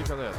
galera.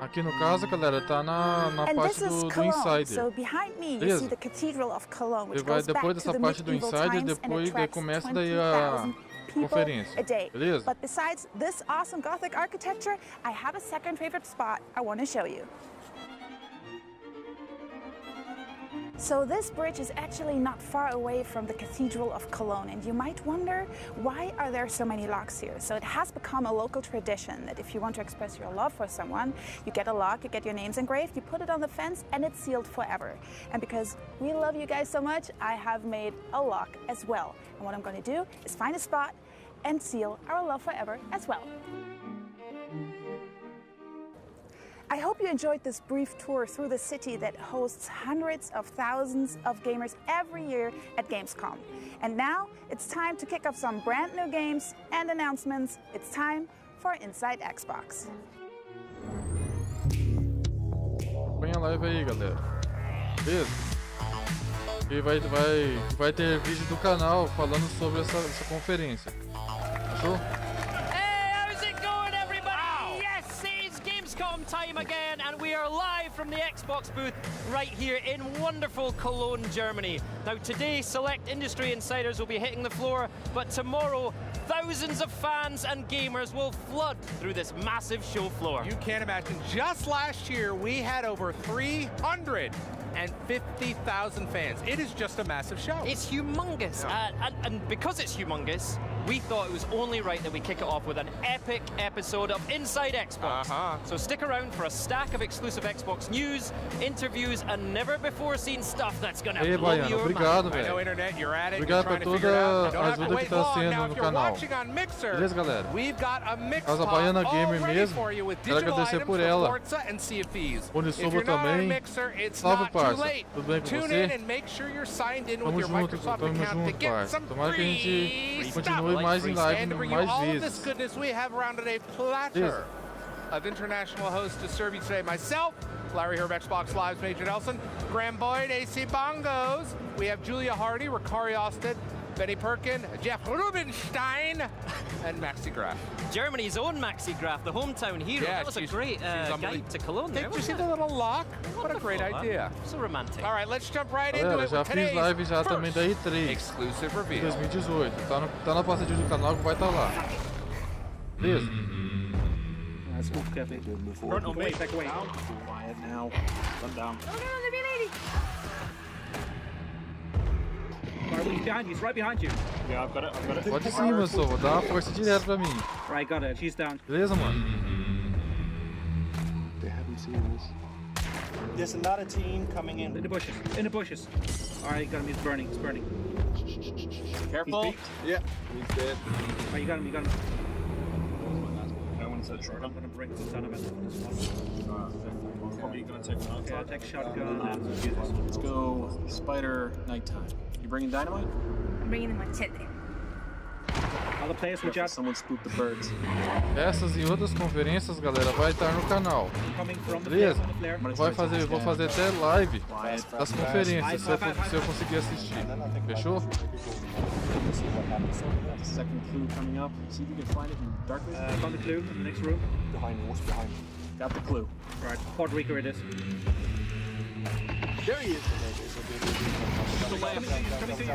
Aqui no caso, galera, tá na parte do Insider. Beleza? Ele vai depois dessa parte do Insider, depois daí começa daí a conferência. Beleza? But besides this awesome Gothic architecture, I have a second favorite spot I want to show you. So this bridge is actually not far away from the Cathedral of Cologne, and you might wonder, why are there so many locks here? So it has become a local tradition that if you want to express your love for someone, you get a lock, you get your names engraved, you put it on the fence, and it's sealed forever. And because we love you guys so much, I have made a lock as well. And what I'm going to do is find a spot and seal our love forever as well. I hope you enjoyed this brief tour through the city that hosts hundreds of thousands of gamers every year at Gamescom. And now it's time to kick off some brand new games and announcements. It's time for Inside Xbox. Põe a live aí, galera. Beleza? E vai ter vídeo do canal falando sobre essa conferência. Achou? Hey, how's it going, everybody? Yes, Gamescom time again, and we are live from the Xbox booth right here in wonderful Cologne, Germany. Now today, select industry insiders will be hitting the floor, but tomorrow, thousands of fans and gamers will flood through this massive show floor. You can't imagine, just last year we had over 350,000 fans. It is just a massive show. It's humongous, and because it's humongous, we thought it was only right that we kick it off with an epic episode of Inside Xbox. So stick around for a stack of exclusive Xbox news, interviews, and never-before-seen stuff that's gonna blow your obrigado, mind. I know, Internet, you're at it. Obrigado por toda a ajuda que tá sendo no canal. Mixer, beleza, galera? we've got a mix Casa Baiana Gamer mesmo, quero agradecer por ela. Unisobo também. Salve, parça. Tudo bem com você? Tamo junto, parça. Tomara que a gente continue mais em live, mais vezes. Of international hosts to serve you today. Myself, Larry here of Xbox Live's Major Nelson, Graham Boyd, AC Bongos. We have Julia Hardy, Ricari Austin, Benny Perkin, Jeff Rubenstein, and Maxi Graf. Germany's own Maxi Graf, the hometown hero. Yeah, that was a great guide to Cologne there, Did you see the little lock? What a great idea. So romantic. All right, let's jump right into Galera, it já with fiz live já também da E3 exclusive reveal. 2018. Tá na passadinha do canal que vai estar lá. Beleza? Let's move carefully. Front on me, back away. Quiet now. Run down. Oh no, there'll be a lady. Right, he's behind you. He's right behind you. Yeah, I've got it. Pode ir sim, meu só. Vou dar uma força direto pra mim. Right, got it. She's down. Beleza, mano? They haven't seen this. There's another team coming in. In the bushes. In the bushes. All right, got him. He's burning. He's burning. Careful. Yeah, he's dead. All right, you got him. You got him. I'm gonna bring some dynamite on this one. Probably gonna take one. Okay, I'll take shotgun and Let's go Spider Nighttime. You bringing dynamite? I'm bringing in my machete. Other players will jump. Someone spooked the birds. Essas e outras conferências, galera, vai estar no canal. Coming from the Beleza? flare. Vou fazer até live das conferências, se eu conseguir assistir. Fechou? Second clue coming up. See if you can find it in darkness. Found the clue in the next room. Behind me, what's behind me? Got the clue. Right, Pod Rico it is. There he is. Coming to you.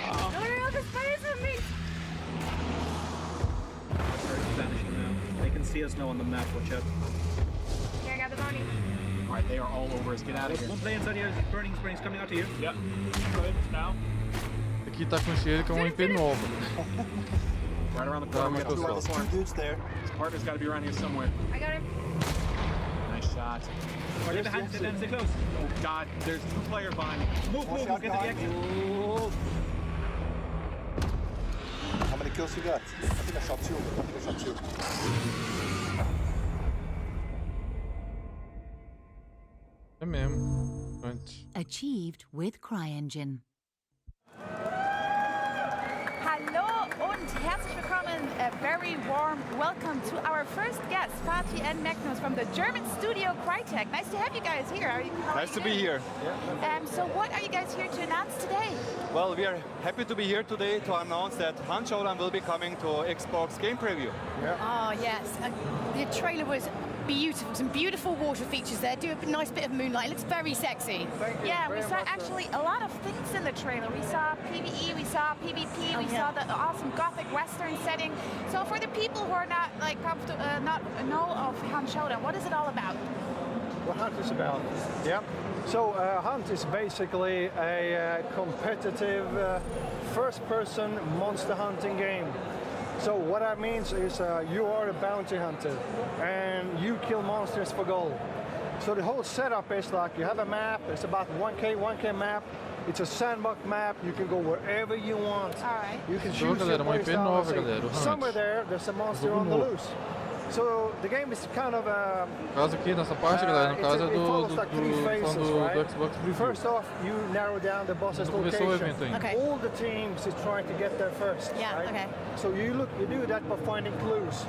No, the spider's on me. Birds vanishing now. They can see us now on the map, watch out. Yeah, I got the bounty. Alright, they are all over us. Get out of here. One player inside here, burning springs coming out to you. Yep. Good. Now. Aqui tá com cheiro que é uma IP nova. Right around the corner. We got Two dudes there. His partner's got to be around here somewhere. I got him. Nice shot. Are they behind? Stay close. Oh God, there's two players behind me. Move, get to the exit. How many kills you got? I think I shot two. É mesmo. Antes. Achieved with CryEngine. Hallo und herzlich willkommen. A very warm welcome to our first guest, Fatih and Magnus from the German studio Crytek. Nice to have you guys here. Nice to be here. So what are you guys here to announce today? Well, we are happy to be here today to announce that Hans Scholand will be coming to Xbox Game Preview. Oh, yes. The trailer was beautiful. Some beautiful water features there. Do a nice bit of moonlight. It looks very sexy. Yeah, we saw actually a lot of things in the trailer. We saw PvE, we saw PvP, we saw the awesome gothic western setting. So for the people who are not like not know of Hans Scholand, what is it all about? What Hunt is about? Yeah. So Hunt is basically a competitive first-person monster hunting game. So what that means is you are a bounty hunter and you kill monsters for gold. So the whole setup is like you have a map, it's about 1K map. It's a sandbox map, you can go wherever you want. All right. You can choose your playstyle. Somewhere there's a monster on the loose. So the game is kind of No caso aqui, nessa parte, galera, no caso é do Xbox Preview. First off, you narrow down the boss's location. Okay. All the teams is trying to get there first. Yeah, right? okay. So you do that by finding clues.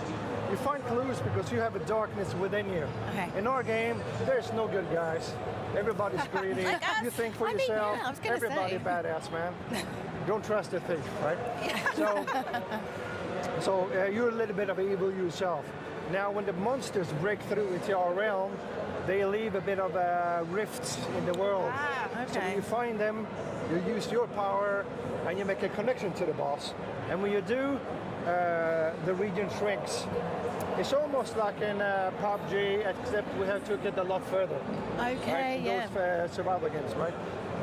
You find clues because you have a darkness within you. Okay. In our game, there's no good guys. Everybody's greedy. Like us? You think for I mean, yourself. yeah, I was gonna Everybody say. badass, man. Don't trust a thief, right? So you're a little bit of evil yourself. Now, when the monsters break through into our realm, they leave a bit of rifts in the world. So when you find them, you use your power, and you make a connection to the boss. And when you do, the region shrinks. It's almost like in PUBG, except we have took it a lot further. Okay, right? Those survival games, right?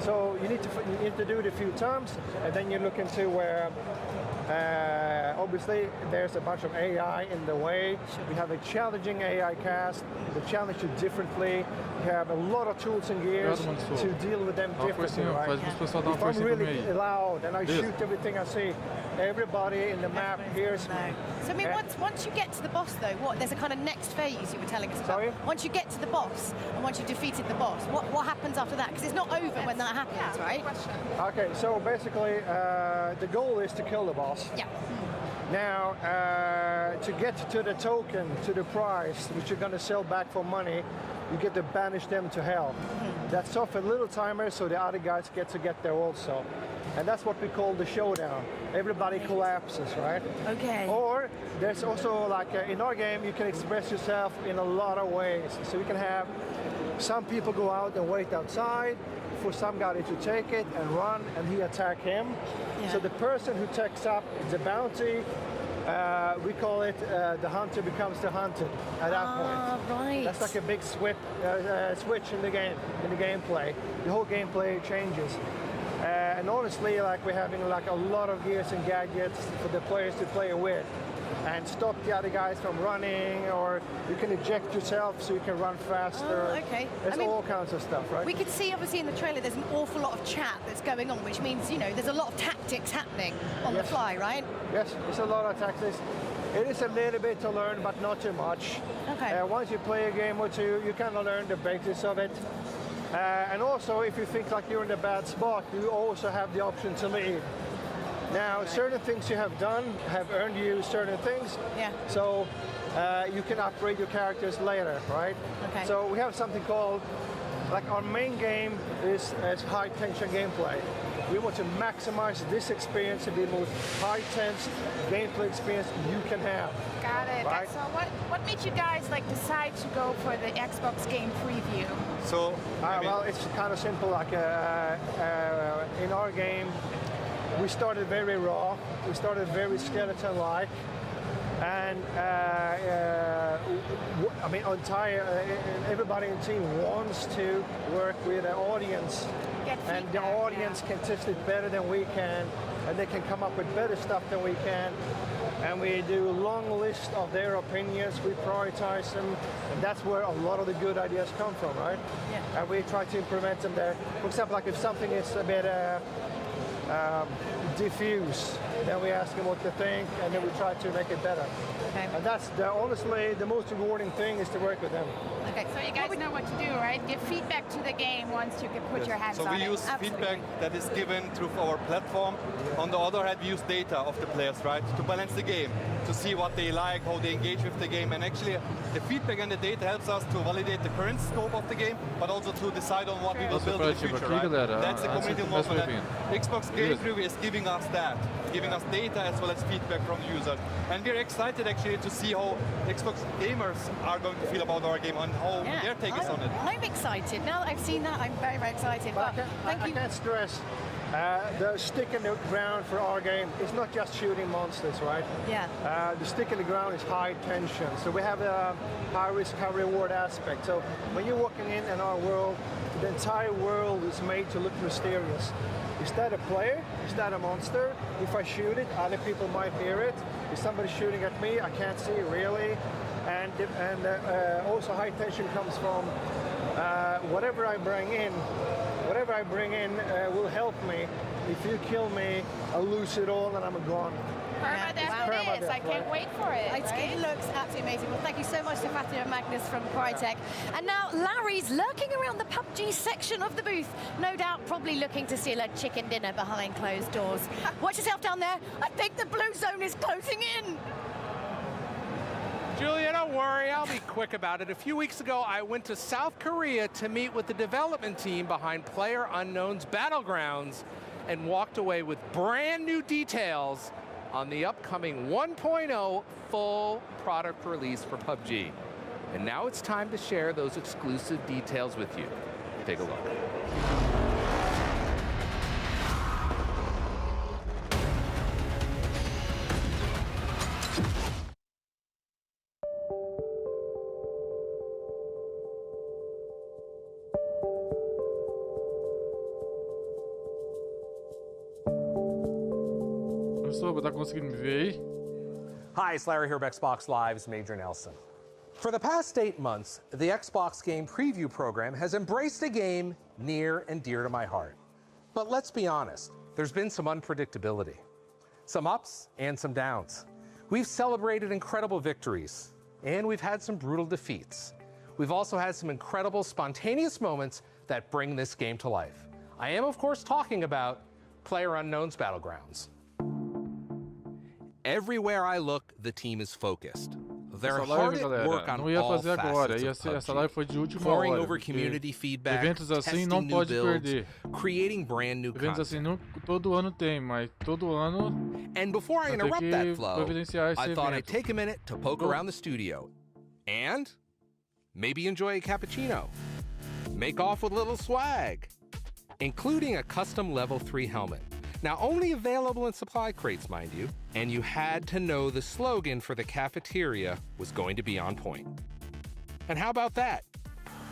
So you need to do it a few times, and then you look into where obviously there's a bunch of AI in the way. We have a challenging AI cast. They challenge you differently. You have a lot of tools and gears to deal with them differently, right? If I'm really loud and I shoot everything I see, everybody in the map hears me. So I mean, once you get to the boss though, there's a kind of next phase you were telling us about. Sorry? Once you get to the boss, and once you've defeated the boss, what happens after that? Because it's not over when that happens, right? Okay, so basically the goal is to kill the boss. Yeah. Now, to get to the token, to the prize, which you're going to sell back for money, you get to banish them to hell. That's off a little timer so the other guys get to get there also. And that's what we call the showdown. Everybody collapses, right? Okay. Or there's also, like in our game, you can express yourself in a lot of ways. So you can have some people go out and wait outside for some guy to take it and run, and he attack him. Yeah. So the person who takes up the bounty, we call it the hunter becomes the hunted at that point. Right. That's like a big switch in the game, in the gameplay. The whole gameplay changes. And honestly, like we're having like a lot of gears and gadgets for the players to play with, and stop the other guys from running, or you can eject yourself so you can run faster. Okay. There's all kinds of stuff, right? We could see obviously in the trailer there's an awful lot of chat that's going on, which means, you know, there's a lot of tactics happening on the fly, right? Yes, there's a lot of tactics. It is a little bit to learn, but not too much. Okay. Once you play a game or two, you kind of learn the basics of it. And also, if you think like you're in a bad spot, you also have the option to leave. Now, certain things you have done have earned you certain things. Yeah. So you can upgrade your characters later, right? Okay. So we have something called, like our main game is high tension gameplay. We want to maximize this experience to be the most high tense gameplay experience you can have. Got it. Right? So what made you guys like decide to go for the Xbox game preview? So, well, it's kind of simple. Like in our game, we started very raw. We started very skeleton-like, and I mean, everybody in the team wants to work with an audience, and the audience can test it better than we can, and they can come up with better stuff than we can. And we do a long list of their opinions. We prioritize them, and that's where a lot of the good ideas come from, right? Yeah. And we try to implement them there. For example, like if something is a bit diffuse, then we ask them what they think, and then we try to make it better. Okay. And that's honestly the most rewarding thing is to work with them. Okay. So you guys know what to do, right? Give feedback to the game once you can put your hands on it. So we use feedback that is given through our platform. On the other hand, we use data of the players, right, to balance the game, to see what they like, how they engage with the game, and actually the feedback and the data helps us to validate the current scope of the game, but also to decide on what we will build in the future, right? That's the community involvement. Xbox Game Preview is giving us that, giving us data as well as feedback from users. And we're excited actually to see how Xbox gamers are going to feel about our game and how their take is on it. I'm excited. Now that I've seen that, I'm very, very excited. But I can't stress the stick in the ground for our game is not just shooting monsters, right? Yeah. The stick in the ground is high tension. So we have a high risk, high reward aspect. So when you're walking in our world, the entire world is made to look mysterious. Is that a player? Is that a monster? If I shoot it, other people might hear it. Is somebody shooting at me? I can't see really. And also high tension comes from whatever I bring in. Whatever I bring in will help me. If you kill me, I'll lose it all and I'm gone. Permadeath. I can't wait for it. It looks absolutely amazing. Well, thank you so much to Fatih and Magnus from Crytek. And now Larry's lurking around the PUBG section of the booth. No doubt probably looking to steal a chicken dinner behind closed doors. Watch yourself down there. I think the blue zone is closing in. Julia, don't worry, I'll be quick about it. A few weeks ago, I went to South Korea to meet with the development team behind PlayerUnknown's Battlegrounds and walked away with brand new details on the upcoming 1.0 full product release for PUBG. And now it's time to share those exclusive details with you. Take a look. Tá conseguindo me ver aí? Hi, it's Larry here of Xbox Live's Major Nelson. For the past 8 months, the Xbox Game Preview program has embraced a game near and dear to my heart. But let's be honest, there's been some unpredictability, some ups and some downs. We've celebrated incredible victories, and we've had some brutal defeats. We've also had some incredible spontaneous moments that bring this game to life. I am, of course, talking about PlayerUnknown's Battlegrounds. Everywhere I look, the team is focused. They're hard at work on all facets of PUBG, poring over community feedback, eventos assim não testing new pode builds, perder. creating brand new Eventos assim content. não, todo ano tem, mas todo ano And before I vai ter interrupt que that flow, providenciar esse I thought I'd evento. take a minute to poke around the studio and maybe enjoy a cappuccino. Make off with a little swag, including a custom level 3 helmet. Now, only available in supply crates, mind you, and you had to know the slogan for the cafeteria was going to be on point. And how about that?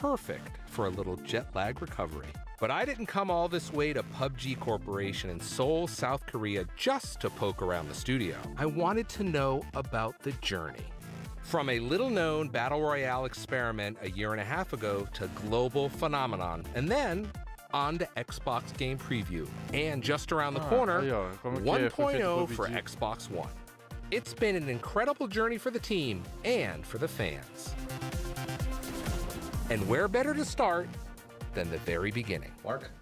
Perfect for a little jet lag recovery. But I didn't come all this way to PUBG Corporation in Seoul, South Korea just to poke around the studio. I wanted to know about the journey. From a little-known Battle Royale experiment a year and a half ago to global phenomenon, and then on to Xbox Game Preview, and just around the corner, 1.0 for Xbox One. It's been an incredible journey for the team and for the fans. And where better to start than the very beginning? Mark?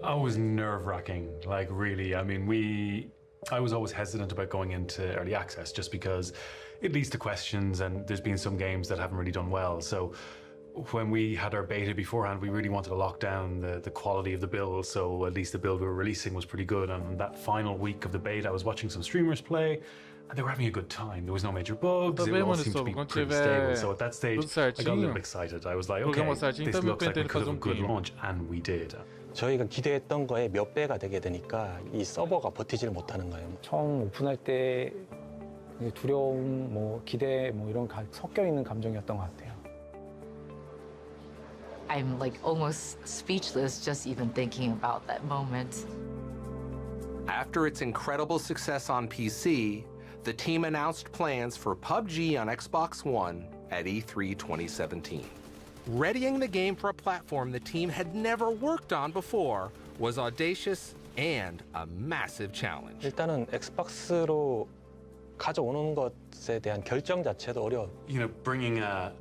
I was nerve-wracking, like really. I mean, I was always hesitant about going into early access just because it leads to questions, and there's been some games that haven't really done well. So when we had our beta beforehand, we really wanted to lock down the quality of the build, so at least the build we were releasing was pretty good. And that final week of the beta, I was watching some streamers play, and they were having a good time. There was no major bugs, it all seemed to be pretty stable. So at that stage, I got a little excited. I was like, okay, this looks like we could have a good launch, and we did. 저희가 기대했던 거에 몇 배가 되게 되니까 이 서버가 버티지를 못하는 거예요. 처음 오픈할 때 두려움, 뭐 기대, 뭐 이런 섞여 있는 감정이었던 것 같아요. I'm like almost speechless just even thinking about that moment. After its incredible success on PC, the team announced plans for PUBG on Xbox One at E3 2017. Readying the game for a platform the team had never worked on before was audacious and a massive challenge. 일단은 엑스박스로 가져오는 것에 대한 결정 자체도 어려워. You know, bringing a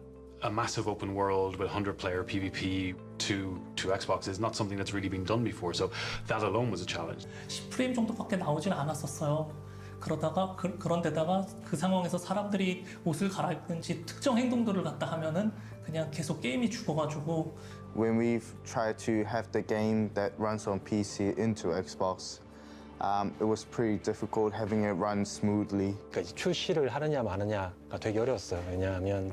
massive open world with 100-player PvP to Xbox is not something that's really been done before, so that alone was a challenge. 10프레임 정도밖에 나오진 않았었어요. 그러다가 그런데다가 그 상황에서 사람들이 옷을 갈아입든지 특정 행동들을 갖다 하면은 그냥 계속 게임이 죽어가지고. When we've tried to have the game that runs on PC into Xbox, it was pretty difficult having it run smoothly. 그러니까 출시를 하느냐 마느냐가 되게 어려웠어요. 왜냐하면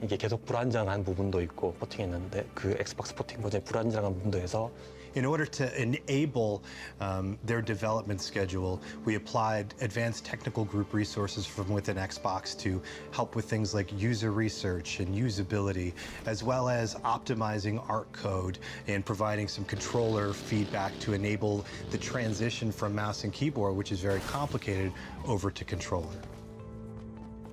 이게 계속 불안정한 부분도 있고 포팅했는데 그 엑스박스 포팅 버전이 불안정한 부분도 해서. In order to enable their development schedule, we applied advanced technical group resources from within Xbox to help with things like user research and usability, as well as optimizing art code and providing some controller feedback to enable the transition from mouse and keyboard, which is very complicated, over to controller.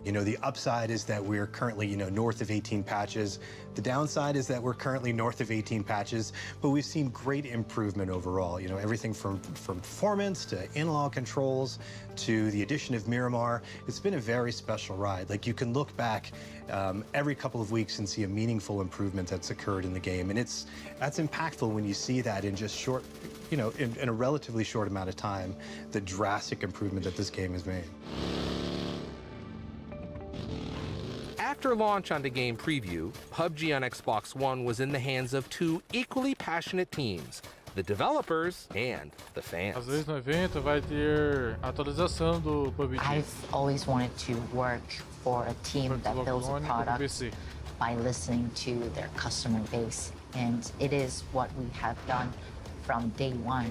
You know, the upside is that we're currently, north of 18 patches. The downside is that we're currently north of 18 patches, but we've seen great improvement overall. You know, everything from performance to analog controls to the addition of Miramar. It's been a very special ride. Like, you can look back every couple of weeks and see a meaningful improvement that's occurred in the game. And that's impactful when you see that in just short, in a relatively short amount of time, the drastic improvement that this game has made. After launch onto Game Preview, PUBG on Xbox One was in the hands of two equally passionate teams, the developers, and the fans. Às vezes no evento vai ter atualização do PUBG. I've always wanted to work for a team that builds a product by listening to their customer base, and it is what we have done from day one.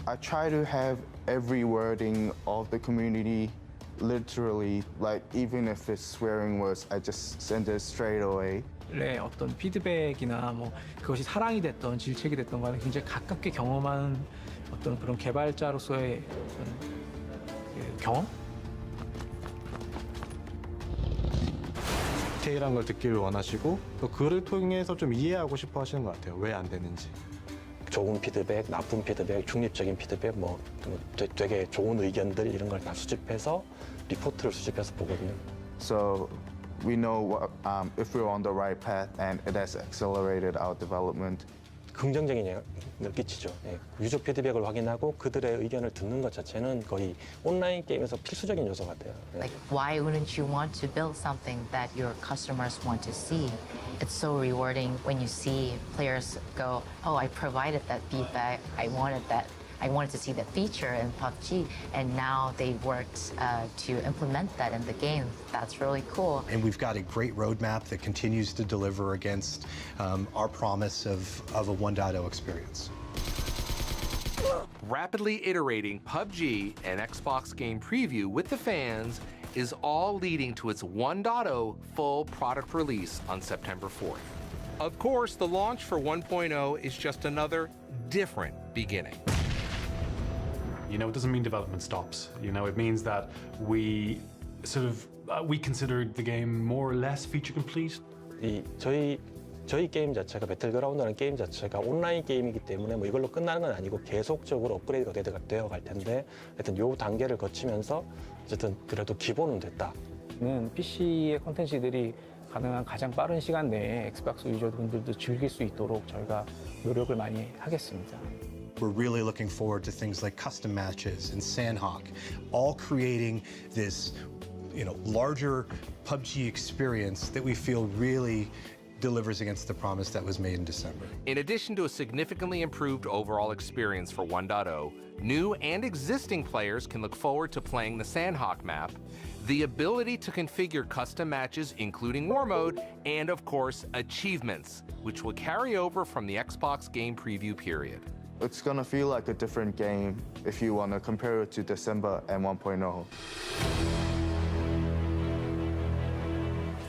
I try to have every wording of the community literally, like even if it's swearing words, I just send it straight away. 네, 어떤 피드백이나 뭐 그것이 사랑이 됐던 질책이 됐던 간에 굉장히 가깝게 경험한 어떤 그런 개발자로서의 어떤 그 경험? 디테일한 걸 듣기를 원하시고 또 그를 통해서 좀 이해하고 싶어 하시는 것 같아요. 왜 안 되는지. 좋은 피드백, 나쁜 피드백, 중립적인 피드백, 뭐 되게 좋은 의견들 이런 걸 다 수집해서 리포트를 수집해서 보거든요. So we know what, if we're on the right path, and it has accelerated our development. 긍정적인 영향을 끼치죠. 예. 유저 피드백을 확인하고 그들의 의견을 듣는 것 자체는 거의 온라인 게임에서 필수적인 요소 같아요. 예. Like, why wouldn't you want to build something that your customers want to see? It's so rewarding when you see players go, oh, I provided that feedback, I wanted to see that feature in PUBG, and now they worked to implement that in the game. That's really cool. And we've got a great roadmap that continues to deliver against our promise of a 1.0 experience. Rapidly iterating PUBG and Xbox Game Preview with the fans is all leading to its 1.0 full product release on September 4th. Of course, the launch for 1.0 is just another different beginning. You know, it doesn't mean development stops. You know, it means that we sort of we consider the game more or less feature complete. 저희 게임 자체가 배틀그라운드라는 게임 자체가 온라인 게임이기 때문에 뭐 이걸로 끝나는 건 아니고 계속적으로 업그레이드가 되어 갈 텐데 하여튼 요 단계를 거치면서 어쨌든 그래도 기본은 됐다. PC의 콘텐츠들이 가능한 가장 빠른 시간 내에 엑스박스 유저분들도 즐길 수 있도록 저희가 노력을 많이 하겠습니다. We're really looking forward to things like custom matches and Sandhawk, all creating this, larger PUBG experience that we feel really delivers against the promise that was made in December. In addition to a significantly improved overall experience for 1.0, new and existing players can look forward to playing the Sandhawk map, the ability to configure custom matches, including War Mode, and of course, achievements, which will carry over from the Xbox Game Preview period. It's gonna feel like a different game if you wanna compare it to December and 1.0.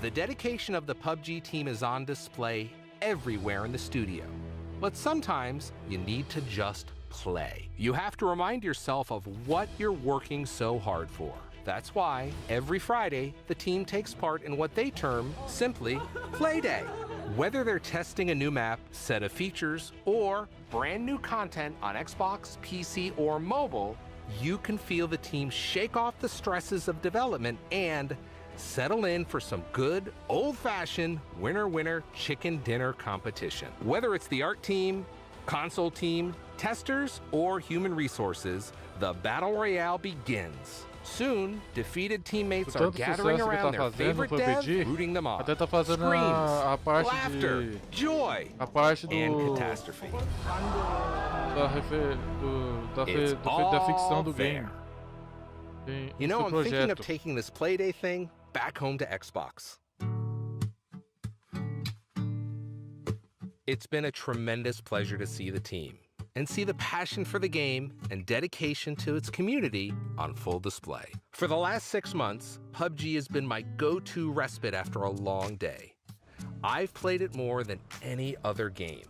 The dedication of the PUBG team is on display everywhere in the studio. But sometimes you need to just play. You have to remind yourself of what you're working so hard for. That's why every Friday, the team takes part in what they term simply Play Day. Whether they're testing a new map, set of features, or brand new content on Xbox, PC, or mobile, you can feel the team shake off the stresses of development and settle in for some good, old-fashioned winner-winner chicken dinner competition. Whether it's the art team, console team, testers, or human resources, the battle royale begins. Soon, defeated teammates are gathering around their favorite dev, rooting them on. Screams, laughter, joy, and catastrophe. It's all fair. You know, I'm thinking of taking this Playday thing back home to Xbox. It's been a tremendous pleasure to see the team and see the passion for the game and dedication to its community on full display. For the last 6 months, PUBG has been my go-to respite after a long day. I've played it more than any other game.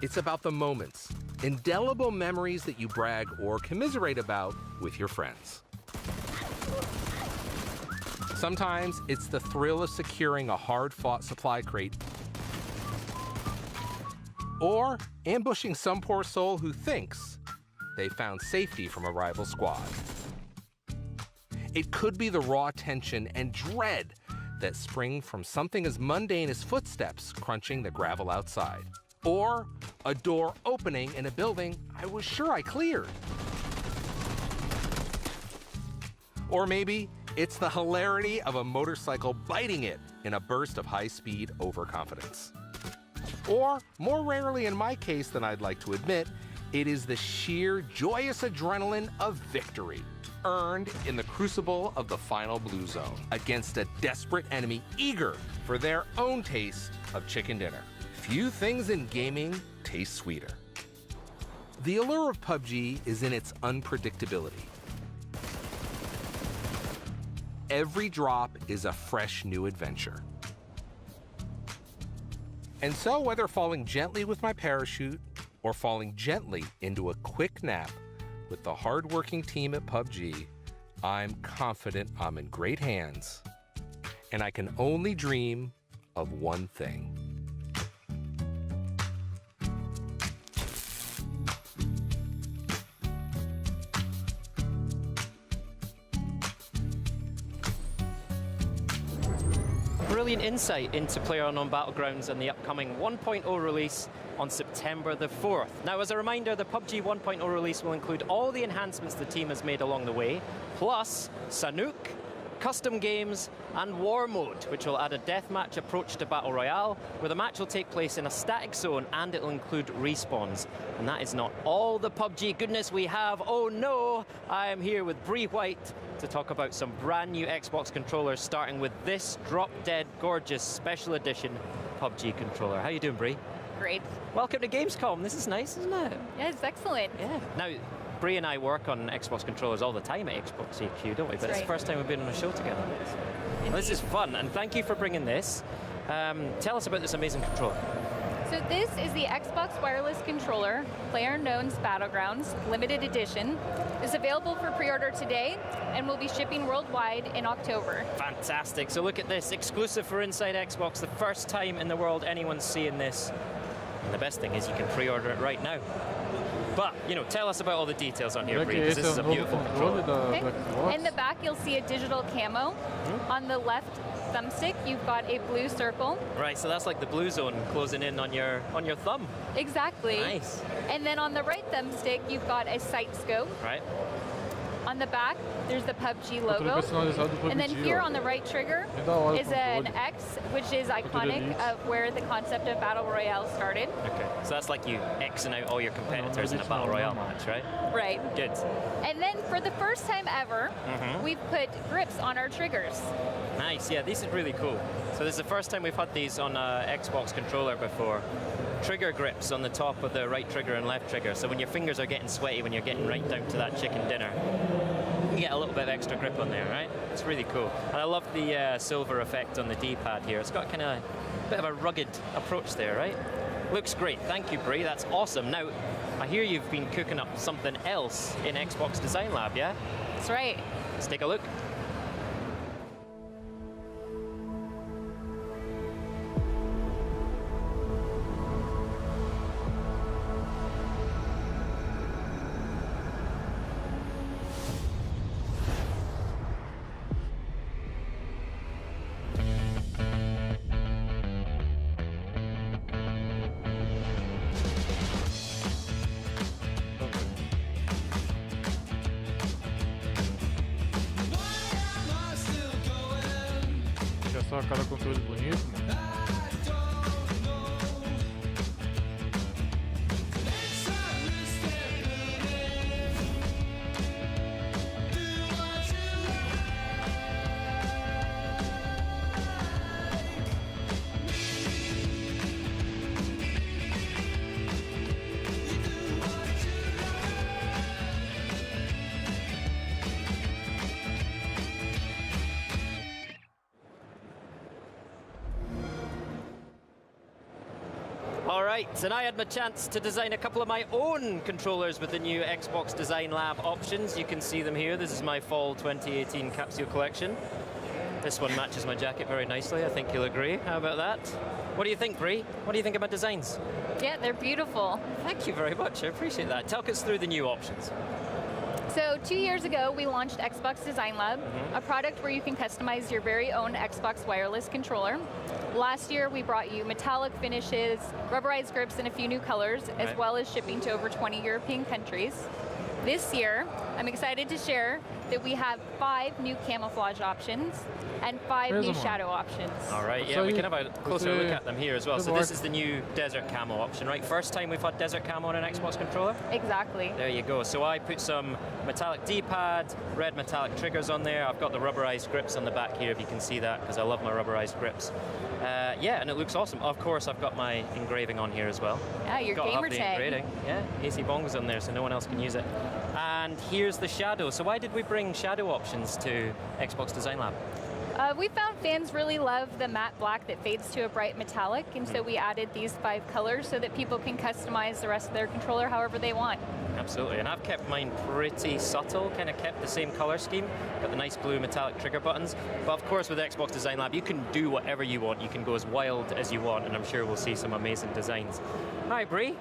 It's about the moments, indelible memories that you brag or commiserate about with your friends. Sometimes it's the thrill of securing a hard-fought supply crate or ambushing some poor soul who thinks they found safety from a rival squad. It could be the raw tension and dread that spring from something as mundane as footsteps crunching the gravel outside, or a door opening in a building I was sure I cleared. Or maybe it's the hilarity of a motorcycle biting it in a burst of high-speed overconfidence. Or, more rarely in my case than I'd like to admit, it is the sheer joyous adrenaline of victory, earned in the crucible of the final blue zone against a desperate enemy eager for their own taste of chicken dinner. Few things in gaming taste sweeter. The allure of PUBG is in its unpredictability. Every drop is a fresh new adventure. And so, whether falling gently with my parachute or falling gently into a quick nap with the hard-working team at PUBG, I'm confident I'm in great hands, and I can only dream of one thing. Brilliant insight into PlayerUnknown Battlegrounds and the upcoming 1.0 release on September the 4th. Now, as a reminder, the PUBG 1.0 release will include all the enhancements the team has made along the way, plus Sanook, custom games, and War Mode, which will add a deathmatch approach to Battle Royale, where the match will take place in a static zone and it'll include respawns. And that is not all the PUBG goodness we have. Oh no! I am here with Bree White to talk about some brand new Xbox controllers, starting with this drop-dead gorgeous special edition PUBG controller. How you doing, Bree? Great. Welcome to Gamescom. This is nice, isn't it? Yeah, it's excellent. Yeah. Now, Bree and I work on Xbox controllers all the time at Xbox HQ, don't we? But it's the first time we've been on a show together. Well, this is fun, and thank you for bringing this. Tell us about this amazing controller. So this is the Xbox Wireless Controller, PlayerUnknown's Battlegrounds, limited edition. It's available for pre-order today and will be shipping worldwide in October. Fantastic. So look at this, exclusive for Inside Xbox, the first time in the world anyone's seeing this. And the best thing is you can pre-order it right now. But, you know, tell us about all the details on here, Bree, because this is a beautiful controller. Okay. In the back, you'll see a digital camo. On the left thumbstick, you've got a blue circle. Right, so that's like the blue zone closing in on your thumb. Exactly. Nice. And then on the right thumbstick, you've got a sight scope. Right. On the back, there's the PUBG logo. And then here on the right trigger is an X, which is iconic of where the concept of Battle Royale started. Okay, so that's like you Xing out all your competitors in a Battle Royale match, right? Right. Good. And then for the first time ever, we've put grips on our triggers. Nice, yeah, these are really cool. So this is the first time we've had these on a Xbox controller before. Trigger grips on the top of the right trigger and left trigger, so when your fingers are getting sweaty when you're getting right down to that chicken dinner, you get a little bit of extra grip on there, right? It's really cool. And I love the silver effect on the D-pad here. It's got kind of a bit of a rugged approach there, right? Looks great. Thank you, Bree. That's awesome. Now, I hear you've been cooking up something else in Xbox Design Lab, yeah? That's right. Let's take a look. Só cada controle bonito, mano. All right, and I had my chance to design a couple of my own controllers with the new Xbox Design Lab options. You can see them here. This is my Fall 2018 capsule collection. This one matches my jacket very nicely. I think you'll agree. How about that? What do you think, Bree? What do you think of my designs? Yeah, they're beautiful. Thank you very much. I appreciate that. Talk us through the new options. So 2 years ago, we launched Xbox Design Lab, a product where you can customize your very own Xbox wireless controller. Last year, we brought you metallic finishes, rubberized grips in a few new colors, as well as shipping to over 20 European countries. This year, I'm excited to share that we have 5 new camouflage options and 5 new shadow options. All right, yeah, we can have a closer look at them here as well. So this is the new desert camo option, right? First time we've had desert camo on an Xbox controller? Exactly. There you go. So I put some metallic D-pad, red metallic triggers on there. I've got the rubberized grips on the back here, if you can see that, because I love my rubberized grips. Yeah, and it looks awesome. Of course, I've got my engraving on here as well. Yeah, your gamer tag. Engraving. Yeah, AC Bongo's on there, so no one else can use it. And here's the shadow. So why did we bring shadow options to Xbox Design Lab? We found fans really love the matte black that fades to a bright metallic, and so we added these 5 colors so that people can customize the rest of their controller however they want. Absolutely, and I've kept mine pretty subtle, kind of kept the same color scheme, got the nice blue metallic trigger buttons, but of course with Xbox Design Lab you can do whatever you want, you can go as wild as you want, and I'm sure we'll see some amazing designs. Hi Bree,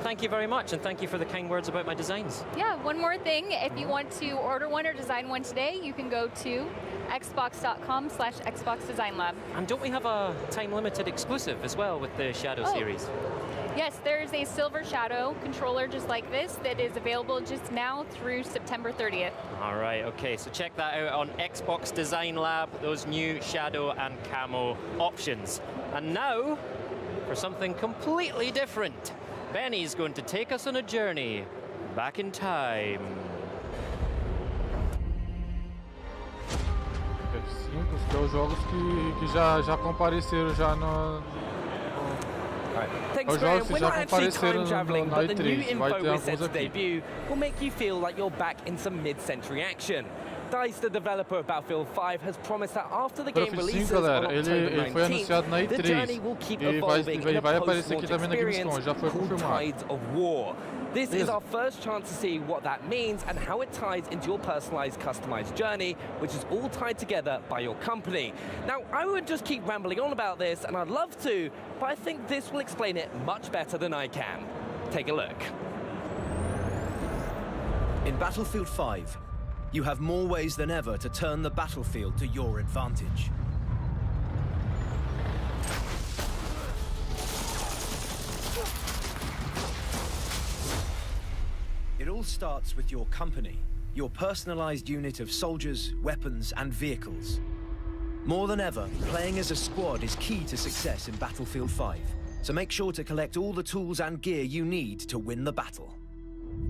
thank you very much, and thank you for the kind words about my designs. Yeah, one more thing, if you want to order one or design one today, you can go to xbox.com/Xbox Design Lab. And don't we have a time-limited exclusive as well with the Shadow series? Yes, there's a Silver Shadow controller just like this that is available just now through September 30th. All right, okay, so check that out on Xbox Design Lab, those new Shadow and Camo options. And now, for something completely different, Benny's going to take us on a journey back in time. Que é os jogos que já compareceram já no... Thanks, Graham. We're not actually time traveling, but the new info we're set to debut will make you feel like you're back in some mid-century action. DICE, the developer of Battlefield 5, has promised that after the game releases on October 19th, the journey will keep evolving in a post-launch experience called Tides of War. This is our first chance to see what that means and how it ties into your personalized, customized journey, which is all tied together by your company. Now, I would just keep rambling on about this, and I'd love to, but I think this will explain it much better than I can. Take a look. In Battlefield 5, you have more ways than ever to turn the battlefield to your advantage. It all starts with your company, your personalized unit of soldiers, weapons, and vehicles. More than ever, playing as a squad is key to success in Battlefield 5, so make sure to collect all the tools and gear you need to win the battle.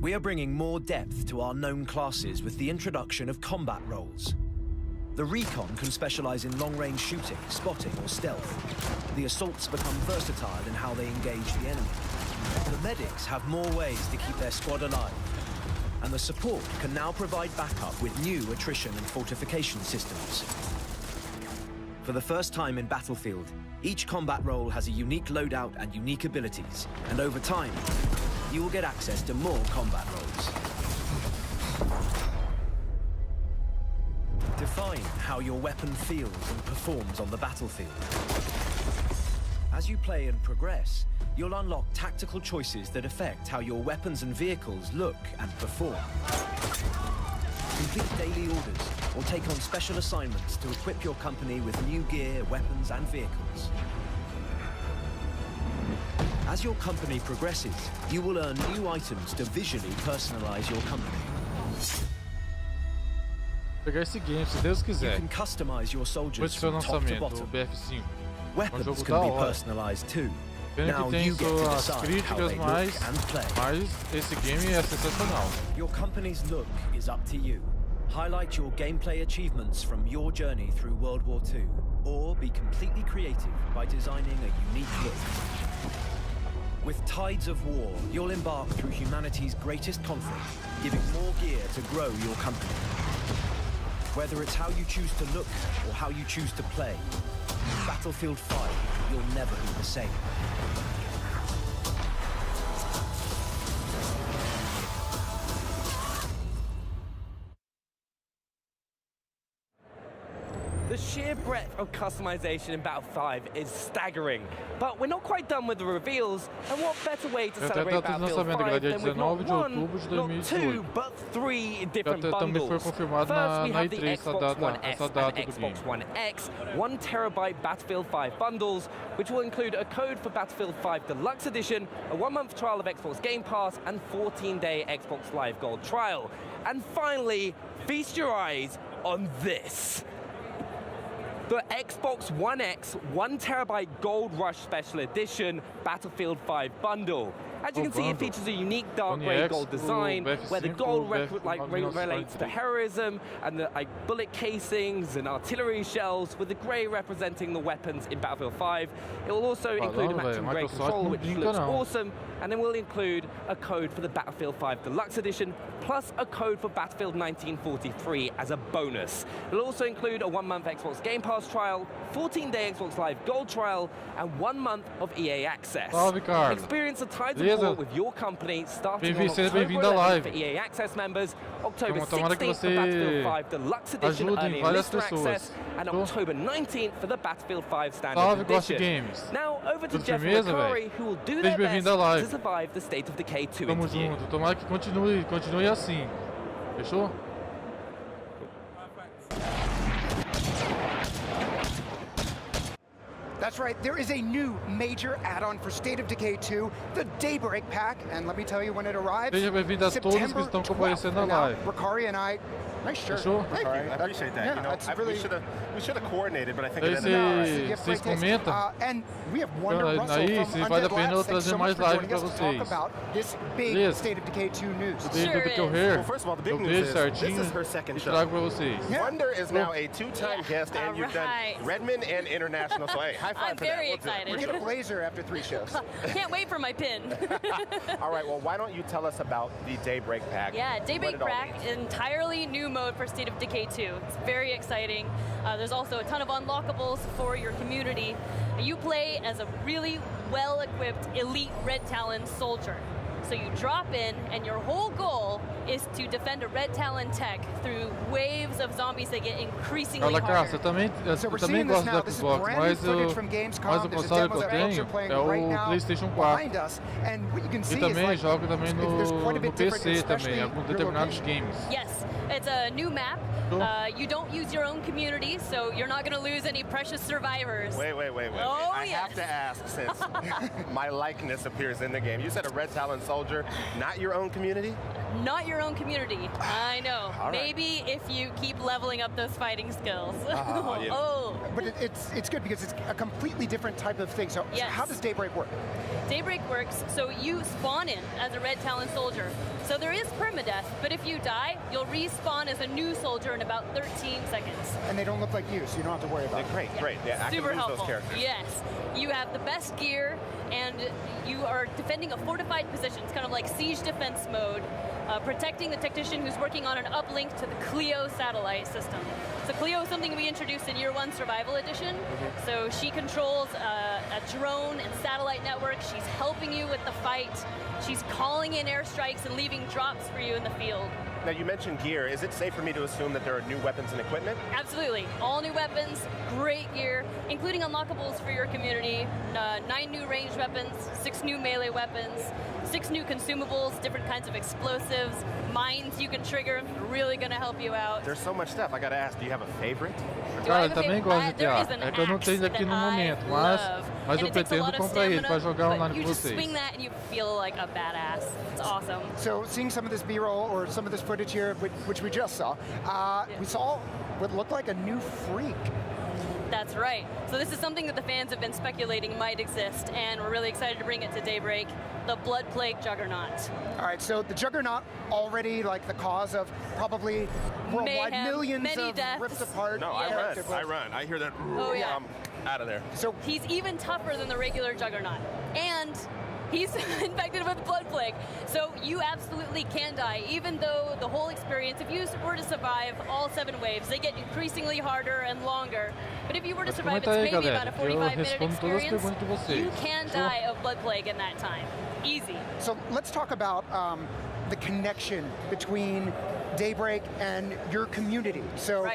We are bringing more depth to our known classes with the introduction of combat roles. The Recon can specialize in long-range shooting, spotting, or stealth. The Assaults become versatile in how they engage the enemy. The Medics have more ways to keep their squad alive. And the Support can now provide backup with new attrition and fortification systems. For the first time in Battlefield, each combat role has a unique loadout and unique abilities, and over time, you will get access to more combat roles. Define how your weapon feels and performs on the battlefield. As you play and progress, you'll unlock tactical choices that affect how your weapons and vehicles look and perform. Complete daily orders or take on special assignments to equip your company with new gear, weapons, and vehicles. As your company progresses, you will earn new items to visually personalize your company. Pegar esse game, se Deus quiser. You can customize your soldiers Foi from top to lançamento, o bottom. BF5. Weapons can be personalized too. Pena Now que tem you get to suas decide how críticas, they look and play. mas esse game é sensacional. Your company's look is up to you. Highlight your gameplay achievements from your journey through World War II, or be completely creative by designing a unique look. With Tides of War, you'll embark through humanity's greatest conflict, giving more gear to grow your company. Whether it's how you choose to look or how you choose to play, Battlefield 5, you'll never be the same. The sheer breadth of customization in Battlefield 5 is staggering, but we're not quite done with the reveals, and what better way to celebrate Battlefield 5 than with not one, not two, but 3 different bundles. First, we have the Xbox One S and Xbox One X 1 terabyte Battlefield 5 bundles, which will include a code for Battlefield 5 Deluxe Edition, a 1-month trial of Xbox Game Pass, and 14-day Xbox Live Gold trial. And finally, feast your eyes on this. The Xbox One X 1TB Gold Rush Special Edition Battlefield 5 bundle. As you can see, it features a unique dark grey gold design where the gold relates to heroism and the bullet casings and artillery shells, with the grey representing the weapons in Battlefield 5. It will also include a matching grey controller, which looks awesome, and then we'll include a code for the Battlefield 5 Deluxe Edition, plus a code for Battlefield 1943 as a bonus. It'll also include a 1-month Xbox Game Pass trial, 14-day Xbox Live Gold trial, and 1 month of EA Access. Experience the tides of war with your company starting on October 11th for EA Access members, October 16th for Battlefield 5 Deluxe Edition Early Listener Access, and October 19th for the Battlefield 5 Standard Edition. Now over to Jeff and Ricari, who will do their best to survive the State of Decay 2 interview. Tomara que continue assim. Fechou? That's right, there is a new major add-on for State of Decay 2, the Daybreak Pack, and let me tell you when it arrives. Seja bem-vindo a todos que estão comparecendo na live. Ricari and I, nice shirt. Fechou? Thank you. I appreciate that. Yeah, you know, really... we should have coordinated, but I think it ended up. Vocês comentam. And we have Wonder Russell Aí, from vale a Undead pena eu Labs. Thanks trazer so mais much for live joining para us to talk vocês. about this big Beleza. State of Decay 2 news. Well, first of all, the big news is this is her second show. Trago para vocês. Wonder is now a 2-time guest, and you've done Redmond and International. So hey, high five I'm for that. very excited. We get a blazer after 3 shows. Can't wait for my pin. All right, well, why don't you tell us about the Daybreak Pack? Yeah, Daybreak Pack, entirely new mode for State of Decay 2. It's very exciting. There's also a ton of unlockables for your community. You play as a really well-equipped elite Red Talon soldier. So you drop in, and your whole goal is to defend a Red Talon tech through waves of zombies that get increasingly harder. Eu também gosto da Xbox, mas o console que eu tenho é o PlayStation 4. E também jogo também no PC também, alguns determinados games. Yes, it's a new map. You don't use your own community, so you're not going to lose any precious survivors. Wait. Oh, I have to ask, since my likeness appears in the game. You said a Red Talon soldier, not your own community? Not your own community. I know. Right. Maybe if you keep leveling up those fighting skills. Yeah. Oh. But it's good because it's a completely different type of thing. So how does Daybreak work? Daybreak works, so you spawn in as a Red Talon soldier. So there is permadeath, but if you die, you'll respawn as a new soldier in about 13 seconds. And they don't look like you, so you don't have to worry about it. Great. Yeah, I Super can use helpful. those characters. Yes. You have the best gear, and you are defending a fortified position. It's kind of like siege defense mode, protecting the technician who's working on an uplink to the Clio satellite system. So Clio is something we introduced in Year 1 Survival Edition. So she controls a drone and satellite network. She's helping you with the fight. She's calling in airstrikes and leaving drops for you in the field. Now, you mentioned gear. Is it safe for me to assume that there are new weapons and equipment? Absolutely. All new weapons, great gear, including unlockables for your community, 9 new ranged weapons, 6 new melee weapons, 6 new consumables, different kinds of explosives, mines you can trigger, really going to help you out. There's so much stuff. I got to ask, do you have a favorite? Cara, eu também gosto de ar. É que eu não tenho aqui no momento, mas eu pretendo comprar ele para jogar online com vocês. You swing that and you feel like a badass. It's awesome. So seeing some of this B-roll or some of this footage here, which we just saw, we saw what looked like a new freak. That's right. So this is something that the fans have been speculating might exist, and we're really excited to bring it to Daybreak, the Blood Plague Juggernaut. All right, so the Juggernaut already like the cause of probably worldwide mayhem, millions many of deaths. rips apart. No, I run. I hear that. Oh, yeah. I'm out of there. So he's even tougher than the regular Juggernaut. And he's infected with blood plague. So you absolutely can die, even though the whole experience, if you were to survive all 7 waves, they get increasingly harder and longer. But if you were to survive, it's maybe about a 45-minute experience. You can die of blood plague in that time. Easy. So let's talk about the connection between Daybreak and your community. So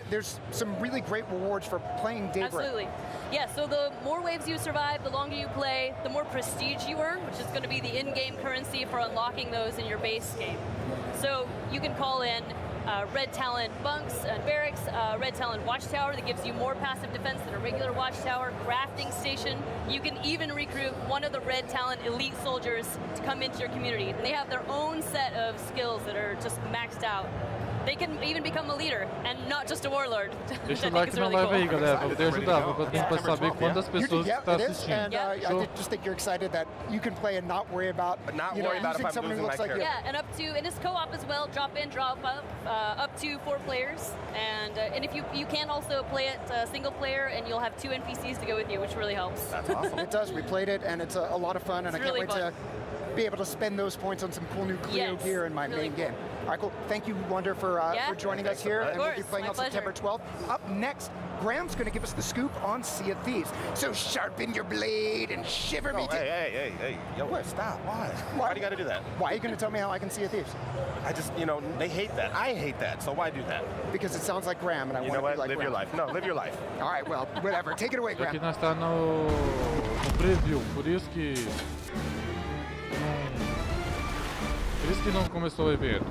there's some really great rewards for playing Daybreak. Absolutely. Yeah, so the more waves you survive, the longer you play, the more prestige you earn, which is going to be the in-game currency for unlocking those in your base game. So you can call in Red Talon bunks and barracks, Red Talon watchtower that gives you more passive defense than a regular watchtower, crafting station. You can even recruit one of the Red Talon elite soldiers to come into your community. And they have their own set of skills that are just maxed out. they can even become a leader and not just a warlord. Deixa o like na live aí, galera, pra poder ajudar, pra saber quantas pessoas estão assistindo. And I just think you're excited that you can play and not worry about using someone who looks like you. Yeah, and up to, and it's co-op as well, drop in, drop up to 4 players. And if you can also play it single player, and you'll have 2 NPCs to go with you, which really helps. That's awesome. It does. We played it, and it's a lot of fun, and I can't wait to be able to spend those points on some cool new Clio gear in my main game. All right, cool. Thank you, Wonder, for joining us here, and we'll be playing on September 12th. Up next, Graham's going to give us the scoop on Sea of Thieves. So sharpen your blade and shiver me. Hey, yo, what? Stop. Why do you got to do that? Why are you going to tell me how I can Sea of Thieves? I just, they hate that. I hate that, so why do that? Because it sounds like Graham, and I want to be like live Graham. your life. No, live your life. All right, well, whatever. Take it away, Graham. Aqui nós tá no preview, por isso que não começou o evento.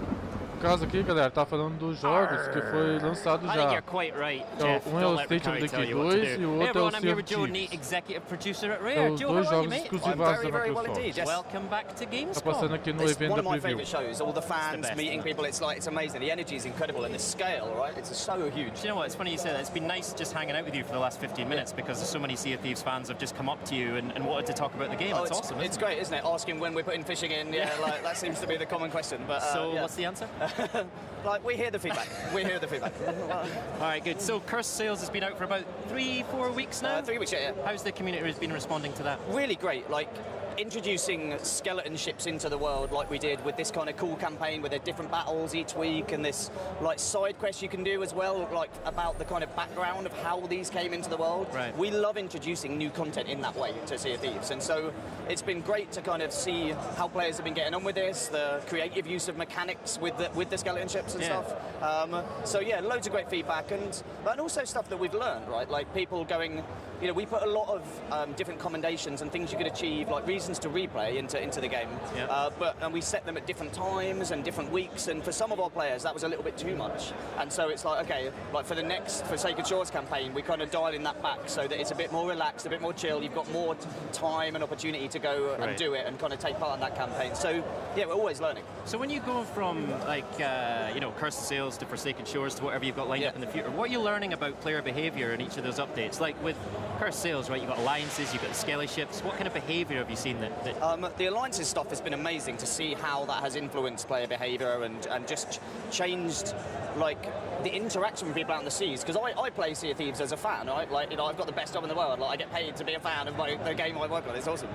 No caso aqui, galera, tá falando dos jogos que foi lançado já. I think you're quite right, Jeff. Um é o State of Decay 2 e o outro é o Sea of Thieves. Executive producer at São os dois jogos exclusivos da Microsoft. Welcome back to Gamescom. Tá passando aqui no evento da preview. One of my favorite shows. All the fans meeting people. It's amazing. The energy is incredible, and the scale, right? It's so huge. Do you know what? It's funny you say that. It's been nice just hanging out with you for the last 15 minutes because so many Sea of Thieves fans have just come up to you and wanted to talk about the game. It's awesome. It's great, isn't it? Asking when we're putting fishing in. Yeah, like that seems to be the common question. But so what's the answer? Like, we hear the feedback. We hear the feedback. All right, good. So Cursed Sails has been out for about 3-4 weeks now? 3 weeks, yeah. How's the community been responding to that? Really great. Like, introducing skeleton ships into the world like we did with this kind of cool campaign with the different battles each week and this like side quest you can do as well, like about the kind of background of how these came into the world. Right. We love introducing new content in that way to Sea of Thieves, and so it's been great to kind of see how players have been getting on with this, the creative use of mechanics with the skeleton ships and stuff. So yeah, loads of great feedback and also stuff that we've learned, right? Like people going, we put a lot of different commendations and things you could achieve, like reasons to replay into the game. And we set them at different times and different weeks, and for some of our players that was a little bit too much. And so it's like, okay, like for Sacred Shores campaign, we kind of dialing that back so that it's a bit more relaxed, a bit more chill. You've got more time and opportunity to go and do it and kind of take part in that campaign. So yeah, we're always learning. So when you go from like Cursed Sails to Forsaken Shores to whatever you've got lined up in the future, what are you learning about player behavior in each of those updates? Like with Cursed Sails, right, you've got alliances, you've got the skelly ships. What kind of behavior have you seen that the alliances stuff has been amazing to see how that has influenced player behavior and just changed like the interaction with people out in the seas, because I play Sea of Thieves as a fan, right? Like, I've got the best job in the world. Like, I get paid to be a fan of the game I work on. It's awesome.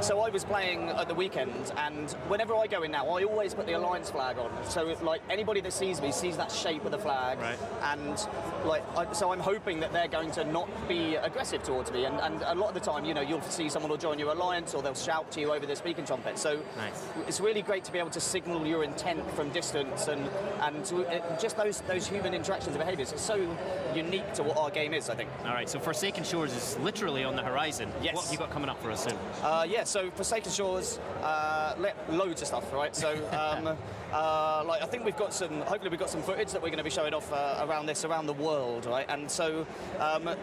So I was playing at the weekend, and whenever I go in now, I always put the Alliance flag on. So like anybody that sees me sees that shape of the flag, and like so I'm hoping that they're going to not be aggressive towards me. And a lot of the time, you'll see someone will join your alliance or they'll shout to you over the speaking trumpet. So it's really great to be able to signal your intent from distance and just those human interactions and behaviours. It's so unique to what our game is, I think. All right, so Forsaken Shores is literally on the horizon. Yes. What have you got coming up for us soon? So Forsaken Shores, loads of stuff, right? So like I think hopefully we've got some footage that we're going to be showing off around the world, right? And so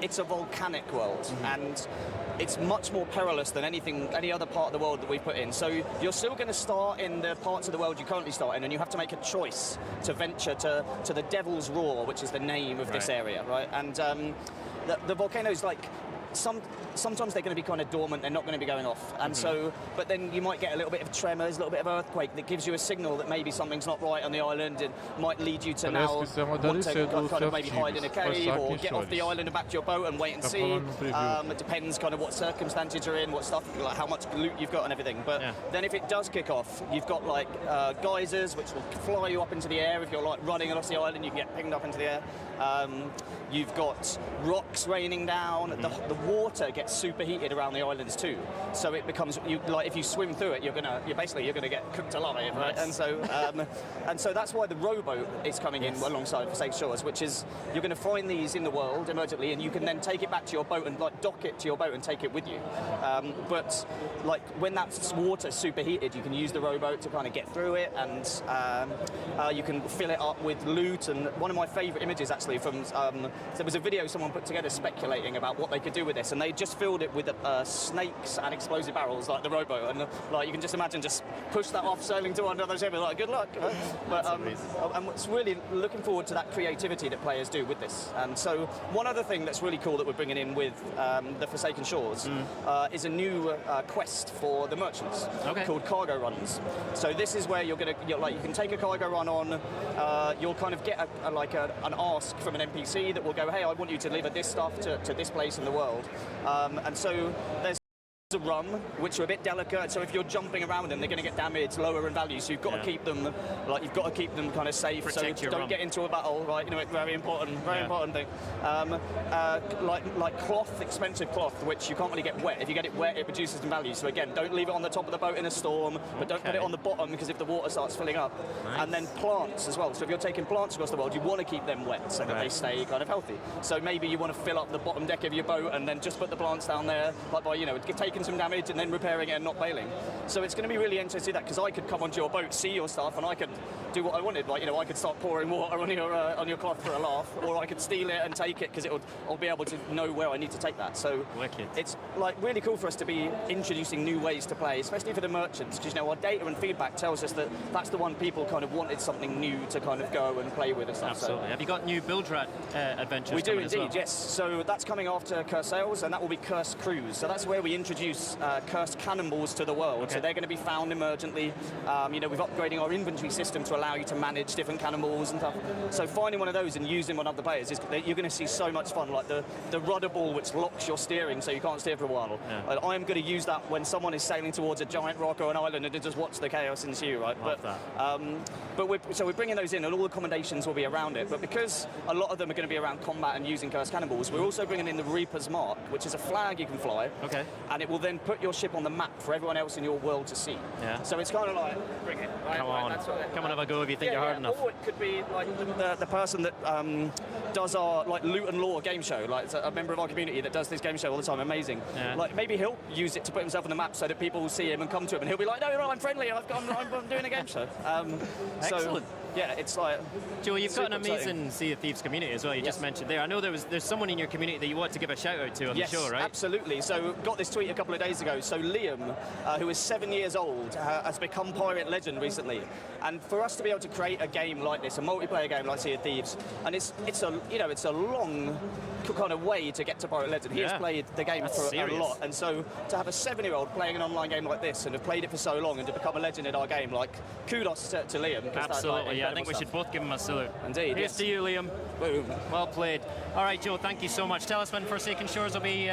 it's a volcanic world, and it's much more perilous than any other part of the world that we've put in. So you're still going to start in the parts of the world you currently start in, and you have to make a choice to venture to the Devil's Roar, which is the name of this area, right? And the volcanoes, like, sometimes they're going to be kind of dormant, they're not going to be going off, and so, but then you might get a little bit of tremors, a little bit of earthquake that gives you a signal that maybe something's not right on the island and might lead you to now want to kind of maybe hide in a cave or get off the island and back to your boat and wait and see. It depends kind of what circumstances you're in, what stuff, like how much loot you've got and everything. But then if it does kick off, you've got like geysers which will fly you up into the air. If you're like running across the island, you can get pinged up into the air. You've got rocks raining down. The water gets superheated around the islands too, so it becomes like if you swim through it, you're gonna get cooked alive, right? And so that's why the rowboat is coming in alongside Forsaken Shores, which is you're going to find these in the world emergently, and you can then take it back to your boat and like dock it to your boat and take it with you. But like when that water's superheated, you can use the rowboat to kind of get through it, and you can fill it up with loot. And one of my favourite images actually actually from there was a video someone put together speculating about what they could do with this, and they just filled it with snakes and explosive barrels like the rowboat, and like you can just imagine just push that off sailing to another ship, like good luck. But and it's really looking forward to that creativity that players do with this. And so one other thing that's really cool that we're bringing in with the Forsaken Shores is a new quest for the merchants called cargo runs. So this is where you can take a cargo run on, you'll kind of get an ask from an NPC that will go, hey, I want you to deliver this stuff to this place in the world. And so there's a run which are a bit delicate, so if you're jumping around them, they're going to get damaged, lower in value, so you've got to keep them kind of safe. Protect so don't get into a battle, right? You know, very important thing. Like cloth, expensive cloth, which you can't really get wet. If you get it wet, it reduces in value. So again, don't leave it on the top of the boat in a storm, but don't put it on the bottom, because if the water starts filling up. And then plants as well. So if you're taking plants across the world, you want to keep them wet so that they stay kind of healthy. So maybe you want to fill up the bottom deck of your boat and then just put the plants down there, like by taking some damage and then repairing it and not bailing. So it's going to be really interesting to see that, because I could come onto your boat, see your stuff, and I could do what I wanted. Like, I could start pouring water on your cloth for a laugh, or I could steal it and take it, because I'll be able to know where I need to take that. So it's like really cool for us to be introducing new ways to play, especially for the merchants, because our data and feedback tells us that that's the one people kind of wanted something new to kind of go and play with and stuff. Absolutely. So, have you got new build rat adventures? We do indeed, well? yes. So that's coming after Curse Sails, and that will be Curse Cruise. So that's where we introduce cursed cannonballs to the world. So they're going to be found emergently. We've upgrading our inventory system to allow you to manage different cannonballs and stuff. So finding one of those and using one of the players, you're going to see so much fun. Like the rudder ball, which locks your steering so you can't steer for a while. Yeah. I am going to use that when someone is sailing towards a giant rock or an island and to just watch the chaos ensue, right? But we're bringing those in, and all the accommodations will be around it. But because a lot of them are going to be around combat and using cursed cannonballs, we're also bringing in the Reaper's Mark, which is a flag you can fly. Okay. And it will then put your ship on the map for everyone else in your world to see. Yeah. So it's kind of like, bring it. Right, come on, have a go if you think you're hard enough. Or it could be like the person that does our loot and lore game show, like it's a member of our community that does this game show all the time. Amazing. Yeah. Like maybe he'll use it to put himself on the map so that people will see him and come to him, and he'll be like, no, I'm friendly. I'm doing a game show. Excellent. Yeah, it's like... Joe, you've got an amazing Sea of Thieves community as well, you just mentioned there. I know there's someone in your community that you want to give a shout out to on the show, right? Yes, absolutely. So got this tweet a couple of days ago. So Liam, who is 7 years old, has become Pirate Legend recently. And for us to be able to create a game like this, a multiplayer game like Sea of Thieves, and it's a long kind of way to get to Pirate Legend. He has played the game for a lot, and so to have a 7-year-old playing an online game like this and have played it for so long and to become a legend in our game, like kudos to Liam. Absolutely. I think we should both give him a salute. Indeed. Here's to you, Liam. Boom. Well played. All right, Joe, thank you so much. Tell us when Forsaken Shores will be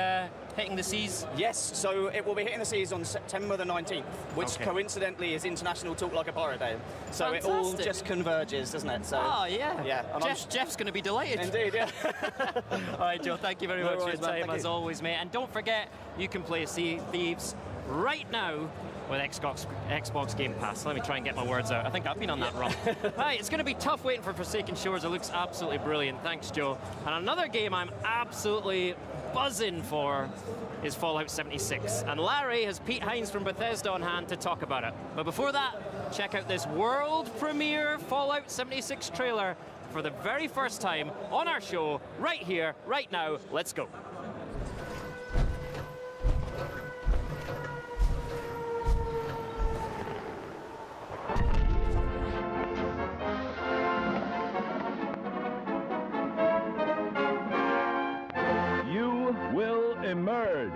hitting the seas. Yes, so it will be hitting the seas on September the 19th, which coincidentally is International Talk Like a Pirate Day. So it all just converges, doesn't it? So, yeah. Jeff's going to be delighted. Indeed, yeah. All right, Joe, thank you very much for your time, as always, mate. And don't forget, you can play Sea of Thieves right now with Xbox Game Pass. Let me try and get my words out. I think I've been on that run. Right, it's going to be tough waiting for Forsaken Shores. It looks absolutely brilliant. Thanks, Joe. And another game I'm absolutely buzzing for is Fallout 76. And Larry has Pete Hines from Bethesda on hand to talk about it. But before that, check out this world premiere Fallout 76 trailer for the very first time on our show, right here, right now. Let's go. Emerge.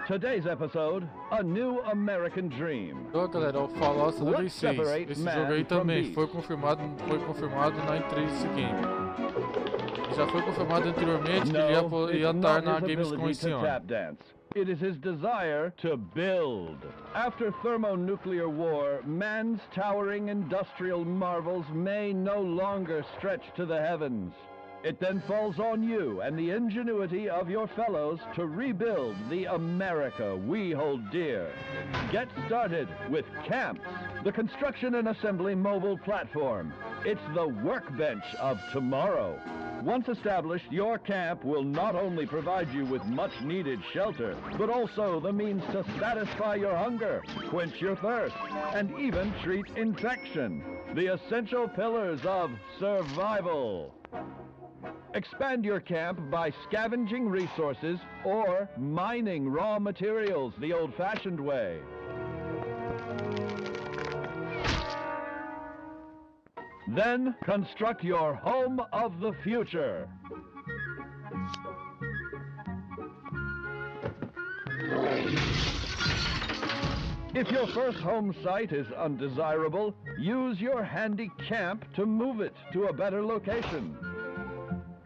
Today's episode, a new American dream. Então, galera, o Fallout 76. Esse jogo aí também foi confirmado na E3 desse game. Já foi confirmado anteriormente que ele ia estar na Gamescom esse ano. It is his desire to build. After thermonuclear war, man's towering industrial marvels may no longer stretch to the heavens. It then falls on you and the ingenuity of your fellows to rebuild the America we hold dear. Get started with Camps, the construction and assembly mobile platform. It's the workbench of tomorrow. Once established, your camp will not only provide you with much-needed shelter, but also the means to satisfy your hunger, quench your thirst, and even treat infection. the essential pillars of survival. Expand your camp by scavenging resources or mining raw materials the old-fashioned way. Then construct your home of the future. If your first home site is undesirable, use your handy camp to move it to a better location.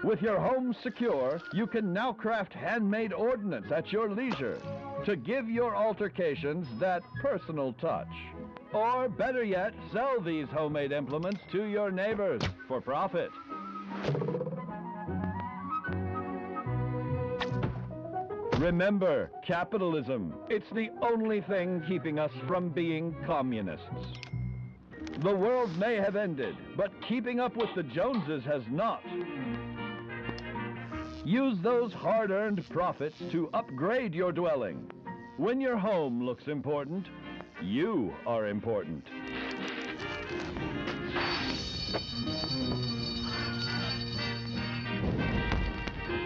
With your home secure, you can now craft handmade ordnance at your leisure to give your altercations that personal touch. Or better yet, sell these homemade implements to your neighbors for profit. Remember, capitalism, it's the only thing keeping us from being communists. The world may have ended, but keeping up with the Joneses has not. Use those hard-earned profits to upgrade your dwelling. When your home looks important, you are important.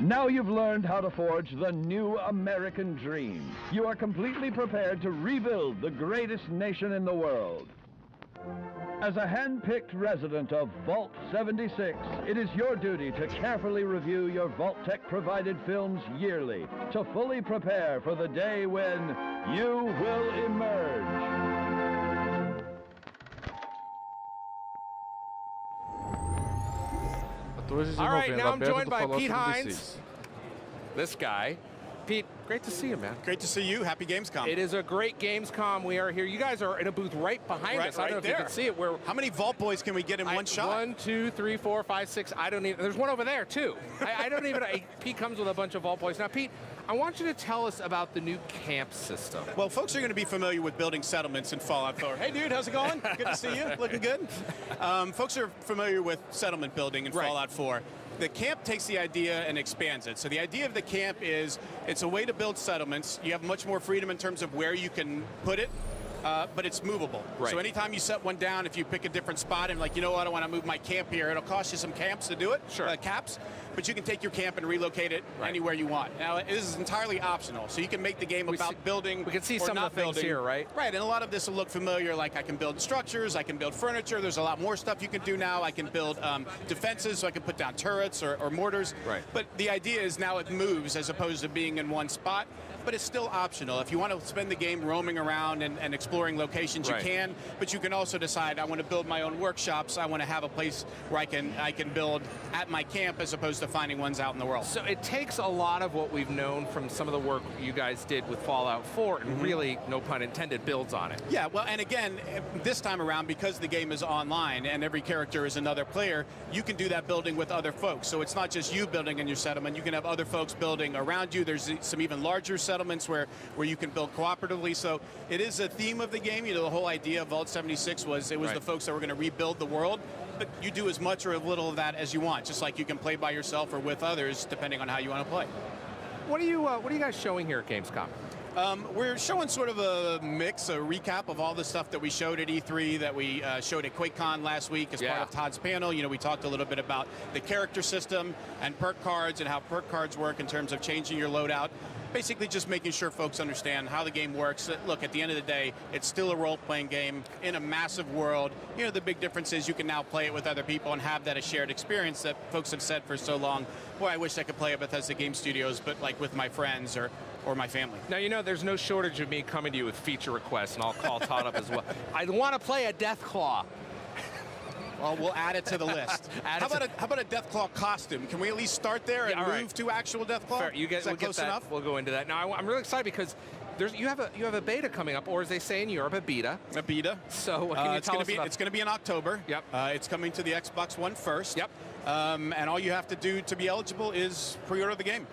Now you've learned how to forge the new American dream. You are completely prepared to rebuild the greatest nation in the world. As a hand-picked resident of Vault 76, it is your duty to carefully review your Vault-Tec-provided films yearly to fully prepare for the day when you will emerge. All right, now I'm joined by Pete Hines. This guy. Pete, great to see you, man. Great to see you. Happy Gamescom. It is a great Gamescom. We are here. You guys are in a booth right behind us. I don't know if you can see it. How many Vault Boys can we get in one shot? 1, 2, 3, 4, 5, 6. I don't even. There's one over there too. I don't even. Pete comes with a bunch of Vault Boys. Now, Pete, I want you to tell us about the new camp system. Well, folks are going to be familiar with building settlements in Fallout 4. Hey, dude, how's it going? Good to see you. Looking good. Folks are familiar with settlement building in Fallout 4. The camp takes the idea and expands it. So the idea of the camp is it's a way to build settlements. You have much more freedom in terms of where you can put it, but it's movable. Right. So anytime you set one down, if you pick a different spot and like, you know what, I want to move my camp here, it'll cost you some camps to do it, caps, but you can take your camp and relocate it anywhere you want. Now, this is entirely optional, so you can make the game about building. We can see or some not of the things building. here, right? Right, and a lot of this will look familiar, like I can build structures, I can build furniture, there's a lot more stuff you can do now. I can build defenses, so I can put down turrets or mortars. Right. But the idea is now it moves as opposed to being in one spot. But it's still optional. If you want to spend the game roaming around and exploring locations, you can. But you can also decide, I want to build my own workshops. I want to have a place where I can build at my camp as opposed to finding ones out in the world. So it takes a lot of what we've known from some of the work you guys did with Fallout 4 and really, no pun intended, builds on it. Yeah, well, and again, this time around, because the game is online and every character is another player, you can do that building with other folks. So it's not just you building in your settlement. You can have other folks building around you. There's some even larger settlements where you can build cooperatively. So it is a theme of the game. You know, the whole idea of Vault 76 was the folks that were going to rebuild the world. But you do as much or as little of that as you want, just like you can play by yourself or with others, depending on how you want to play. What are you guys showing here at Gamescom? We're showing sort of a mix, a recap of all the stuff that we showed at E3, that we showed at QuakeCon last week as part of Todd's panel. You know, we talked a little bit about the character system and perk cards and how perk cards work in terms of changing your loadout. Basically just making sure folks understand how the game works. Look, at the end of the day, it's still a role-playing game in a massive world. You know, the big difference is you can now play it with other people and have that a shared experience that folks have said for so long, boy, I wish I could play at Bethesda Game Studios, but like with my friends or my family. Now, you know, there's no shortage of me coming to you with feature requests, and I'll call Todd up as well. I want to play a Deathclaw. Well, we'll add it to the list. How about a Deathclaw costume? Can we at least start there and move to actual Deathclaw? Fair. We'll get that. Enough? We'll go into that. Now, I'm really excited because you have a beta coming up, or as they say in Europe, a beta. A beta. So what can you tell us about? It's going to be in October. Yep. It's coming to the Xbox One first. Yep. And all you have to do to be eligible is pre-order the game.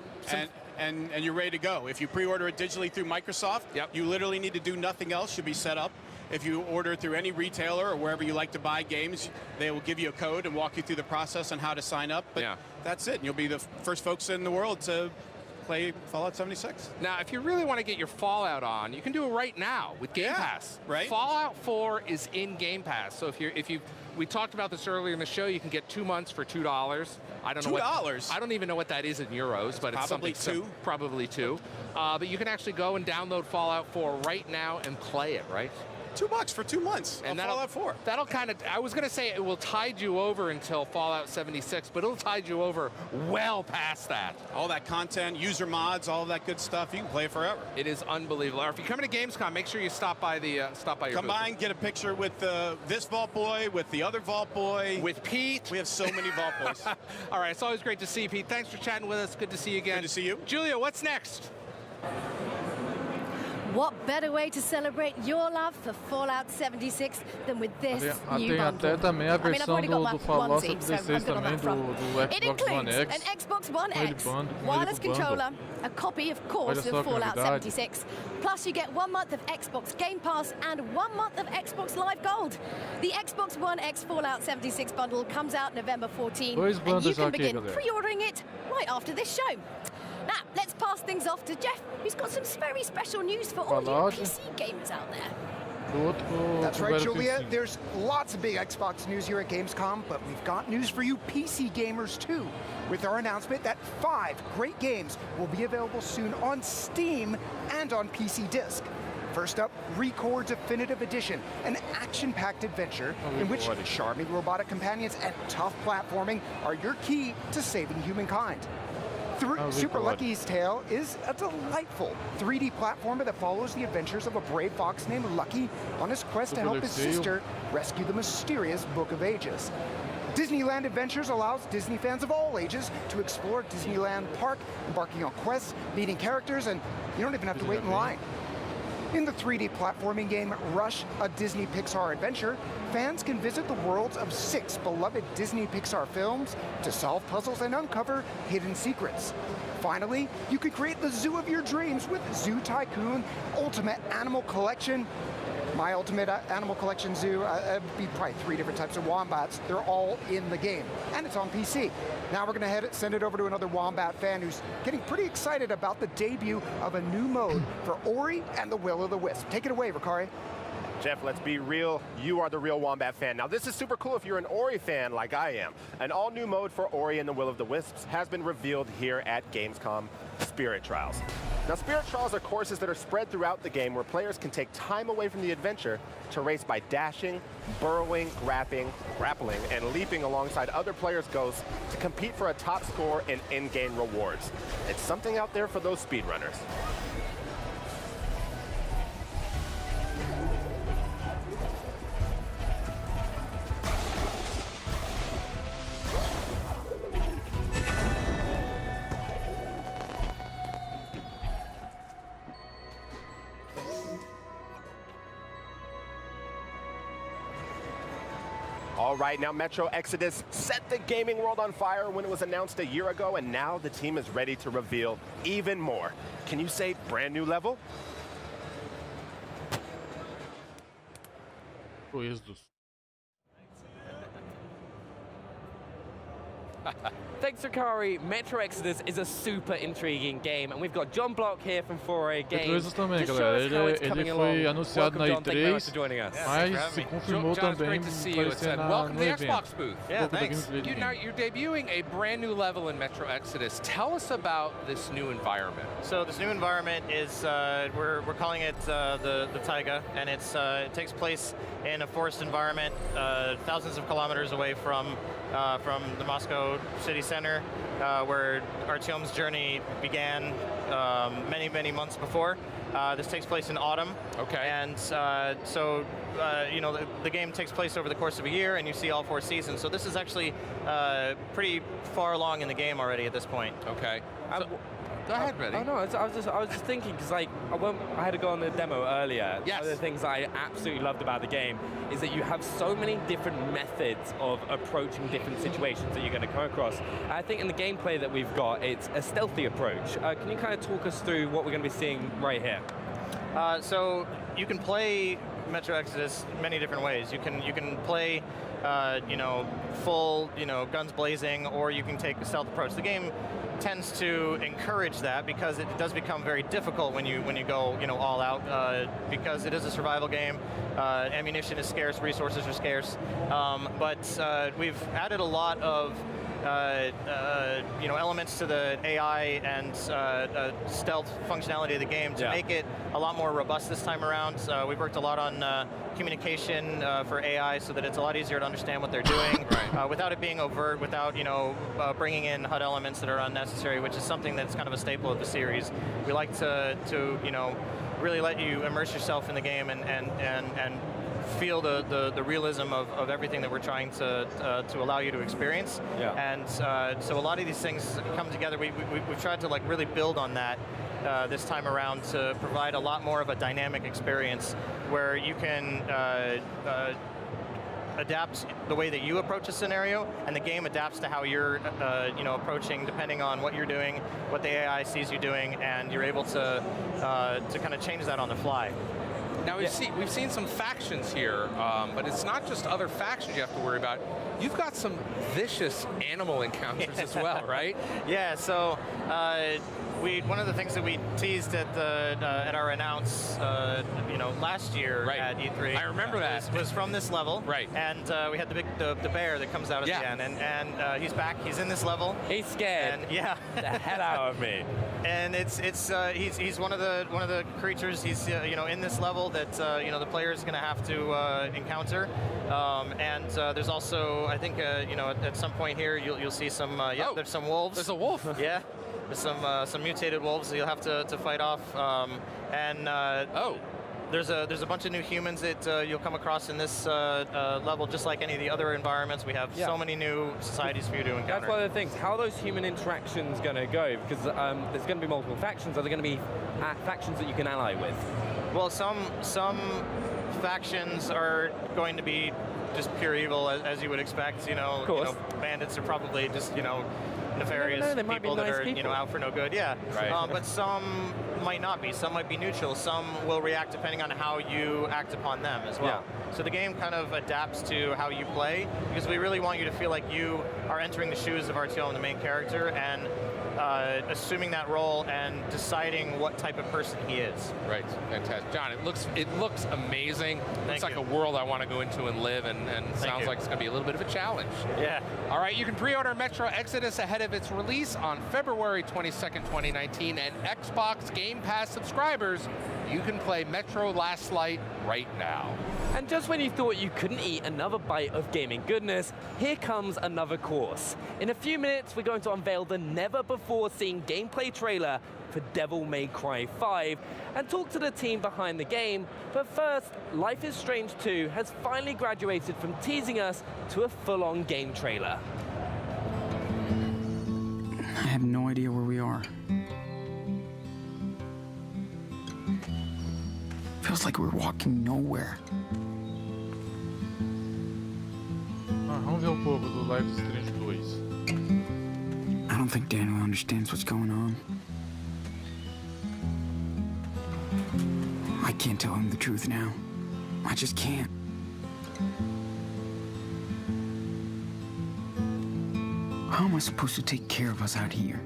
And you're ready to go. If you pre-order it digitally through Microsoft, you literally need to do nothing else. Should be set up. If you order through any retailer or wherever you like to buy games, they will give you a code and walk you through the process on how to sign up. But that's it. And you'll be the first folks in the world to play Fallout 76. Now, if you really want to get your Fallout on, you can do it right now with Game Pass. Right. Fallout 4 is in Game Pass. So we talked about this earlier in the show. You can get 2 months for $2. I don't know $2. I don't even know what that is in euros, but it's probably something. Probably two. But you can actually go and download Fallout 4 right now and play it. Right. $2 for 2 months on Fallout 4. That'll kind of, I was going to say it will tide you over until Fallout 76, but it'll tide you over well past that. All that content, user mods, all that good stuff, you can play it forever. It is unbelievable. Or if you're coming to Gamescom, make sure you stop by your Come by and get a picture with this Vault Boy, with the other Vault Boy. With Pete. We have so many Vault Boys. All right, it's always great to see you, Pete. Thanks for chatting with us. Good to see you again. Good to see you. Julia, what's next? What better way to celebrate your love for Fallout 76 than with this new bundle? Até também a versão do Fallout 76 também do It Xbox One includes X. an Xbox One X, bundle, wireless controller, a copy, of course, Olha só of que Fallout novidade. 76. Plus, you get 1 month of Xbox Game Pass and 1 month of Xbox Live Gold. The Xbox One X Fallout 76 bundle comes out November 14, and you can begin pre-ordering it right after this show. Now, let's pass things off to Jeff, who's got some very special news for all you PC gamers out there. That's right, Julia. There's lots of big Xbox news here at Gamescom, but we've got news for you PC gamers too, with our announcement that 5 great games will be available soon on Steam and on PC Disc. First up, RICIOLE Definitive Edition, an action-packed adventure in which charming robotic companions and tough platforming are your key to saving humankind. Super Lucky's Tale is a delightful 3D platformer that follows the adventures of a brave fox named Lucky on his quest to help his sister rescue the mysterious Book of Ages. Disneyland Adventures allows Disney fans of all ages to explore Disneyland Park, embarking on quests, meeting characters, and you don't even have to wait in line. In the 3D platforming game Rush, a Disney Pixar adventure, fans can visit the worlds of 6 beloved Disney Pixar films to solve puzzles and uncover hidden secrets. Finally, you can create the zoo of your dreams with Zoo Tycoon Ultimate Animal Collection. My Ultimate Animal Collection Zoo, it'd be probably 3 different types of wombats. They're all in the game, and it's on PC. Now we're gonna send it over to another Wombat fan who's getting pretty excited about the debut of a new mode for Ori and the Will of the Wisp. Take it away, Ricari. Jeff, let's be real. You are the real Wombat fan. Now, this is super cool if you're an Ori fan like I am. An all-new mode for Ori and the Will of the Wisps has been revealed here at Gamescom, Spirit Trials. Now, Spirit Trials are courses that are spread throughout the game where players can take time away from the adventure to race by dashing, burrowing, grappling, and leaping alongside other players' ghosts to compete for a top score and in-game rewards. It's something out there for those speedrunners. All right, now Metro Exodus set the gaming world on fire when it was announced a year ago, and now the team is ready to reveal even more. Can you say brand new level? Thanks, Ricari. Metro Exodus is a super intriguing game, and we've got John Block here from 4A Games. Também, galera. Ele foi anunciado na E3, mas se confirmou também aparecer Welcome to the evento. Xbox booth. Yeah, thanks. You're debuting a brand new level in Metro Exodus. Tell us about this new environment. So this new environment is we're calling it the Taiga, and it takes place in a forest environment, thousands of kilometers away from the Moscow city center, where Artyom's journey began many months before. This takes place in autumn. Okay. And you know, the game takes place over the course of a year, and you see all 4 seasons. So this is actually pretty far along in the game already at this point. Okay. Go ahead, Reddy. Oh no, I was just thinking, because like I had to go on the demo earlier. Yes. One of the things I absolutely loved about the game is that you have so many different methods of approaching different situations that you're going to come across. I think in the gameplay that we've got, it's a stealthy approach. Can you kind of talk us through what we're going to be seeing right here? So you can play Metro Exodus many different ways. You can play, full, guns blazing, or you can take a stealth approach. The game tends to encourage that because it does become very difficult when you go all out because it is a survival game. Ammunition is scarce, resources are scarce, but we've added a lot of elements to the AI and stealth functionality of the game to make it a lot more robust this time around. We've worked a lot on communication for AI so that it's a lot easier to understand what they're doing without it being overt, without bringing in HUD elements that are unnecessary, which is something that's kind of a staple of the series. We like to really let you immerse yourself in the game and feel the realism of everything that we're trying to allow you to experience. And so a lot of these things come together. We've tried to really build on that this time around to provide a lot more of a dynamic experience where you can adapt the way that you approach a scenario, and the game adapts to how you're approaching depending on what you're doing, what the AI sees you doing, and you're able to kind of change that on the fly. Now we've seen some factions here, but it's not just other factions you have to worry about. You've got some vicious animal encounters as well, right? Yeah. So one of the things that we teased at our announce, last year at E3. I remember that was from this level. Right. And we had the bear that comes out at the end, and he's back. He's in this level. He's scared. And, yeah. The hell out of me. And he's one of the creatures. He's in this level that the player is going to have to encounter. And there's also, I think, at some point here you'll see some. There's some wolves. There's a wolf. Yeah. There's some mutated wolves that you'll have to fight off. There's a bunch of new humans that you'll come across in this level, just like any of the other environments. We have so many new societies for you to encounter. That's one of the things. How are those human interactions going to go? Because there's going to be multiple factions. Are there going to be factions that you can ally with? Well, some factions are going to be just pure evil, as you would expect. Of course. Bandits are probably just nefarious people that are out for no good. Yeah. Right. But some might not be. Some might be neutral. Some will react depending on how you act upon them as well. Yeah. So the game kind of adapts to how you play, because we really want you to feel like you are entering the shoes of RTL, the main character, and assuming that role and deciding what type of person he is. Right, fantastic. John, it looks amazing. Looks like you. a world I want to go into and live, and sounds like it's going to be a little bit of a challenge. Yeah. All right, you can pre-order Metro Exodus ahead of its release on February 22nd, 2019, and Xbox Game Pass subscribers, you can play Metro Last Light right now. And just when you thought you couldn't eat another bite of gaming goodness, here comes another course. In a few minutes, we're going to unveil the never-before-seen gameplay trailer for Devil May Cry 5 and talk to the team behind the game. But first, Life is Strange 2 has finally graduated from teasing us to a full-on game trailer. I have no idea where we are. Feels like we're walking nowhere. Vamos ver pouco do Life is Strange 2. I don't think Daniel understands what's going on. I can't tell him the truth now. I just can't. How am I supposed to take care of us out here?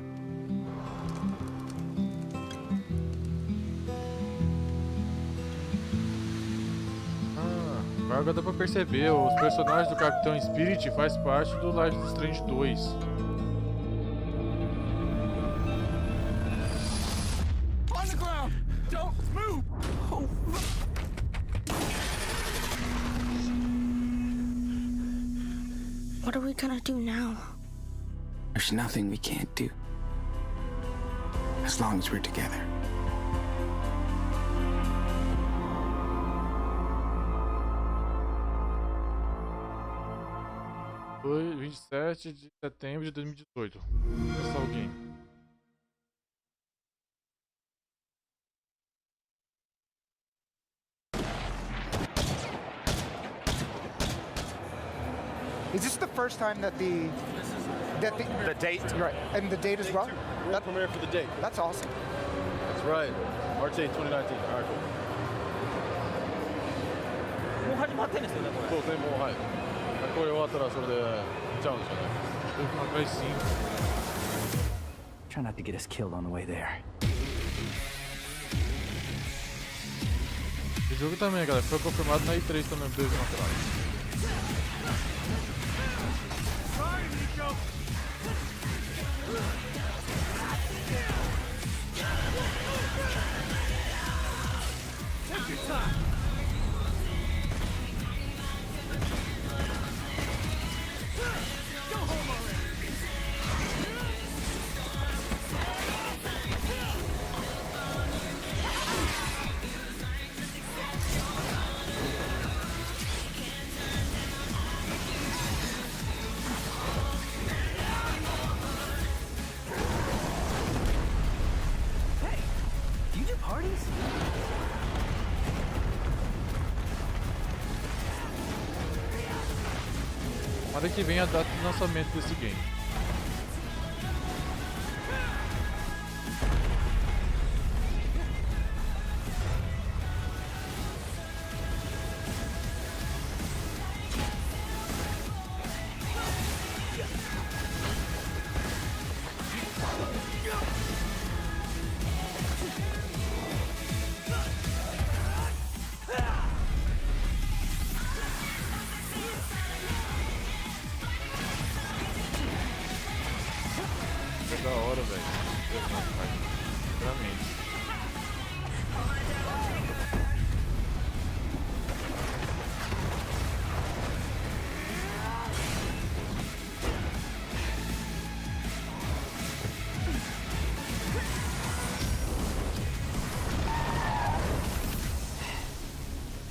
Agora dá pra perceber, os personagens do Capitão Spirit faz parte do Life is Strange 2. On the ground! Don't move! Oh. What are we gonna do now? There's nothing we can't do. As long as we're together. Foi 27 de setembro de 2018. Começar o game. Is this the first time that the date, right, and the date as well? That premiere for the date. That's awesome. That's right. March 8, 2019. All right, cool. 終わってんですよね、これ。そうですね、もうはい。これ終わったらそれでちゃうんですよね。Try not to get us killed on the way there. O jogo também, galera, foi confirmado na E3 também, 2 anos atrás. Take your time. Go home already. Hey, do you do parties? Semana que vem a data de lançamento desse game. Da hora, velho. Realmente.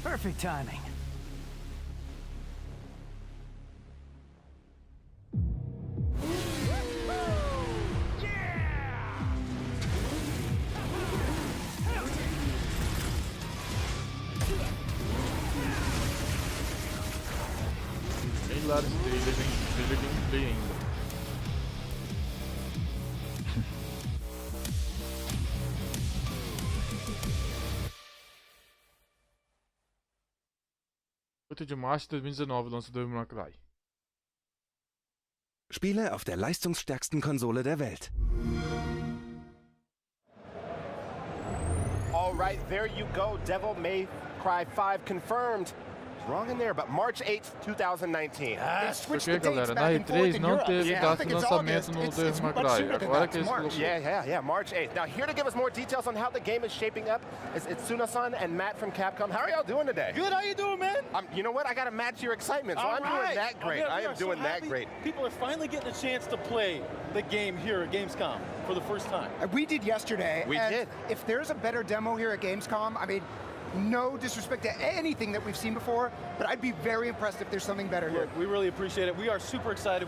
Perfect timing. Bem lá desse trailer gameplay ainda. De março de 2019 lança Devil May Cry. Spiele auf der leistungsstärksten Konsole der Welt. All right, there you go. Devil May Cry 5 confirmed. Wrong in there, but March 8th, 2019. Porque, galera, na E3 não teve data de lançamento no Devil May Cry. Agora que eles colocam. Yeah, March 8th. Now, here to give us more details on how the game is shaping up is Tsuna-san and Matt from Capcom. How are y'all doing today? Good, how you doing, man? You know what? I got to match your excitement, so I'm doing that great. I am doing that great. People are finally getting a chance to play the game here at Gamescom for the first time. We did yesterday. We did. If there's a better demo here at Gamescom, I mean, no disrespect to anything that we've seen before, but I'd be very impressed if there's something better here. We really appreciate it. We are super excited.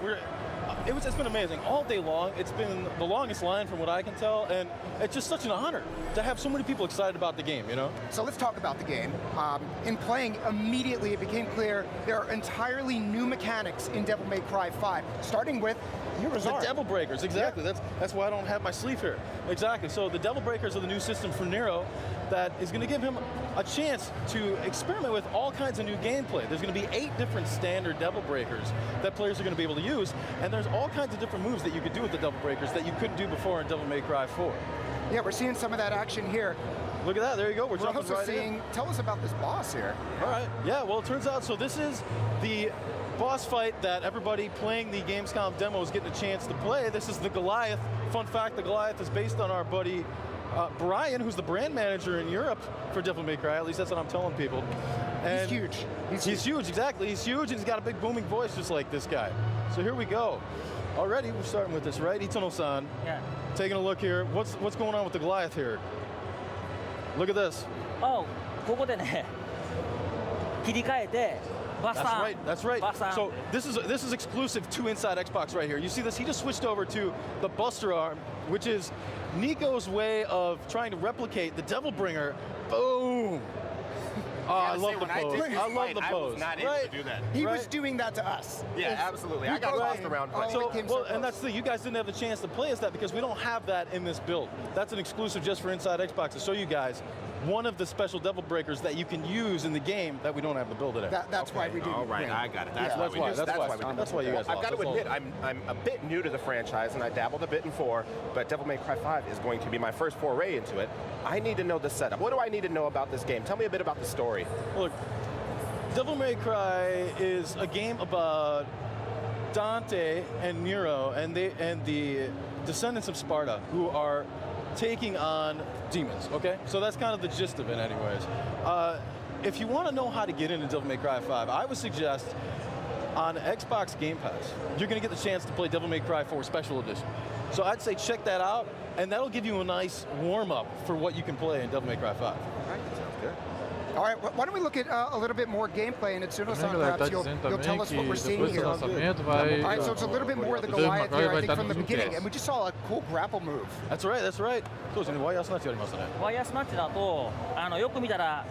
It's been amazing all day long. It's been the longest line from what I can tell, and it's just such an honor to have so many people excited about the game, you know? So let's talk about the game. In playing, immediately it became clear there are entirely new mechanics in Devil May Cry 5, starting with the Devil Breakers, exactly. Yeah. That's why I don't have my sleeve here. Exactly. So the Devil Breakers are the new system for Nero that is going to give him a chance to experiment with all kinds of new gameplay. There's going to be 8 different standard Devil Breakers that players are going to be able to use, and there's all kinds of different moves that you could do with the Devil Breakers that you couldn't do before in Devil May Cry 4. Yeah, we're seeing some of that action here. Look at that, there you go. We're jumping also right seeing, tell us about this boss here. All right, yeah, well, it turns out, so this is the boss fight that everybody playing the Gamescom demo is getting a chance to play. This is the Goliath. Fun fact, the Goliath is based on our buddy Brian, who's the brand manager in Europe for Devil May Cry. At least that's what I'm telling people. And he's huge. He's huge, exactly. He's huge, and he's got a big booming voice just like this guy. So here we go. Already, we're starting with this, right? Itano-san. Yeah. Taking a look here. What's going on with the Goliath here? Look at this. Oh, ここでね、切り替えて。That's right. So this is exclusive to Inside Xbox right here. You see this? He just switched over to the Buster Arm, which is Nico's way of trying to replicate the Devil Bringer. Boom! Oh, I love the pose. I love the pose. I was not able to do that. He was doing that to us. Yeah, absolutely. I got lost around. And that's the thing. You guys didn't have the chance to play as that because we don't have that in this build. That's an exclusive just for Inside Xbox to show you guys one of the special Devil Breakers that you can use in the game that we don't have the build today. That's why we do. All right, I got it. That's why you guys. I've got to admit, I'm a bit new to the franchise, and I dabbled a bit in 4, but Devil May Cry 5 is going to be my first foray into it. I need to know the setup. What do I need to know about this game? Tell me a bit about the story. Look, Devil May Cry is a game about Dante and Nero and the descendants of Sparta who are taking on demons, okay? So that's kind of the gist of it anyways. If you want to know how to get into Devil May Cry 5, I would suggest on Xbox Game Pass, you're going to get the chance to play Devil May Cry 4 Special Edition. So I'd say check that out, and that'll give you a nice warm-up for what you can play in Devil May Cry 5. All right, sounds good. All right, why don't we look at a little bit more gameplay, and Tsuno-san, perhaps you'll tell us what we're seeing here. All right, so it's a little bit more of the Goliath here, I think, from the beginning, and we just saw a cool grapple move. That's right, that's right. そうですね、ワイヤースナッチやりますね。ワイヤースナッチだと、よく見たら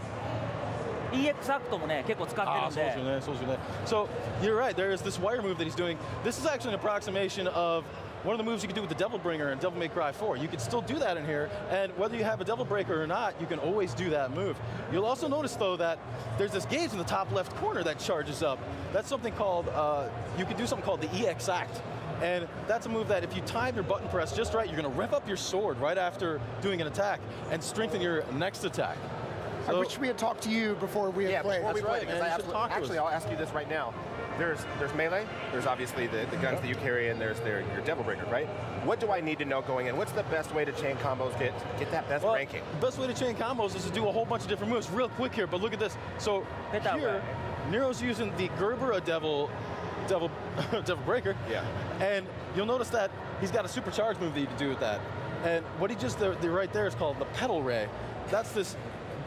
EX アクトもね、結構使ってるんで。そうですよね。So you're right. There is this wire move that he's doing. This is actually an approximation of one of the moves you can do with the Devil Bringer in Devil May Cry 4. You can still do that in here, and whether you have a Devil Breaker or not, you can always do that move. You'll also notice, though, that there's this gauge in the top left corner that charges up. That's something called, you can do something called the EX Act. And that's a move that if you time your button press just right, you're going to rev up your sword right after doing an attack and strengthen your next attack. So, I wish we had talked to you before we had played. Before we played, actually, I'll ask you this right now. There's melee, there's obviously the guns that you carry, and there's your Devil Breaker, right? What do I need to know going in? What's the best way to chain combos, get that best ranking? The best way to chain combos is to do a whole bunch of different moves. Real quick here, but look at this. So here, Nero's using the Gerbera Devil Breaker. Yeah. And you'll notice that he's got a supercharged move that you can do with that. And what he just did right there is called the Pedal Ray. That's this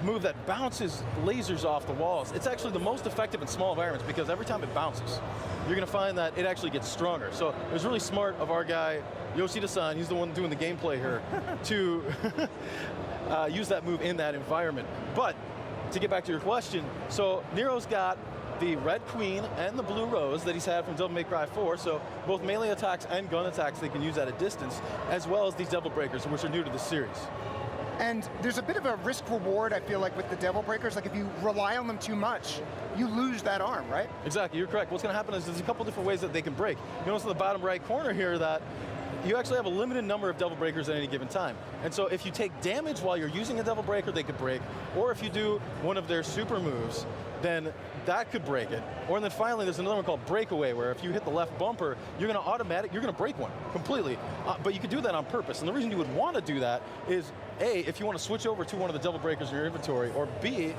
move that bounces lasers off the walls. It's actually the most effective in small environments because every time it bounces, you're going to find that it actually gets stronger. So it was really smart of our guy, Yoshida-san, he's the one doing the gameplay here, to use that move in that environment. But to get back to your question, so Nero's got the Red Queen and the Blue Rose that he's had from Devil May Cry 4, so both melee attacks and gun attacks they can use at a distance, as well as these Devil Breakers, which are new to the series. And there's a bit of a risk-reward, I feel like, with the Devil Breakers. Like, if you rely on them too much, you lose that arm, right? Exactly, you're correct. What's going to happen is there's a couple different ways that they can break. You notice in the bottom right corner here that you actually have a limited number of Devil Breakers at any given time. And so if you take damage while you're using a Devil Breaker, they could break. Or if you do one of their super moves, then that could break it. Or then finally, there's another one called Breakaway, where if you hit the left bumper, you're going to break one completely. But you could do that on purpose. And the reason you would want to do that is, A, if you want to switch over to one of the Devil Breakers in your inventory, or B,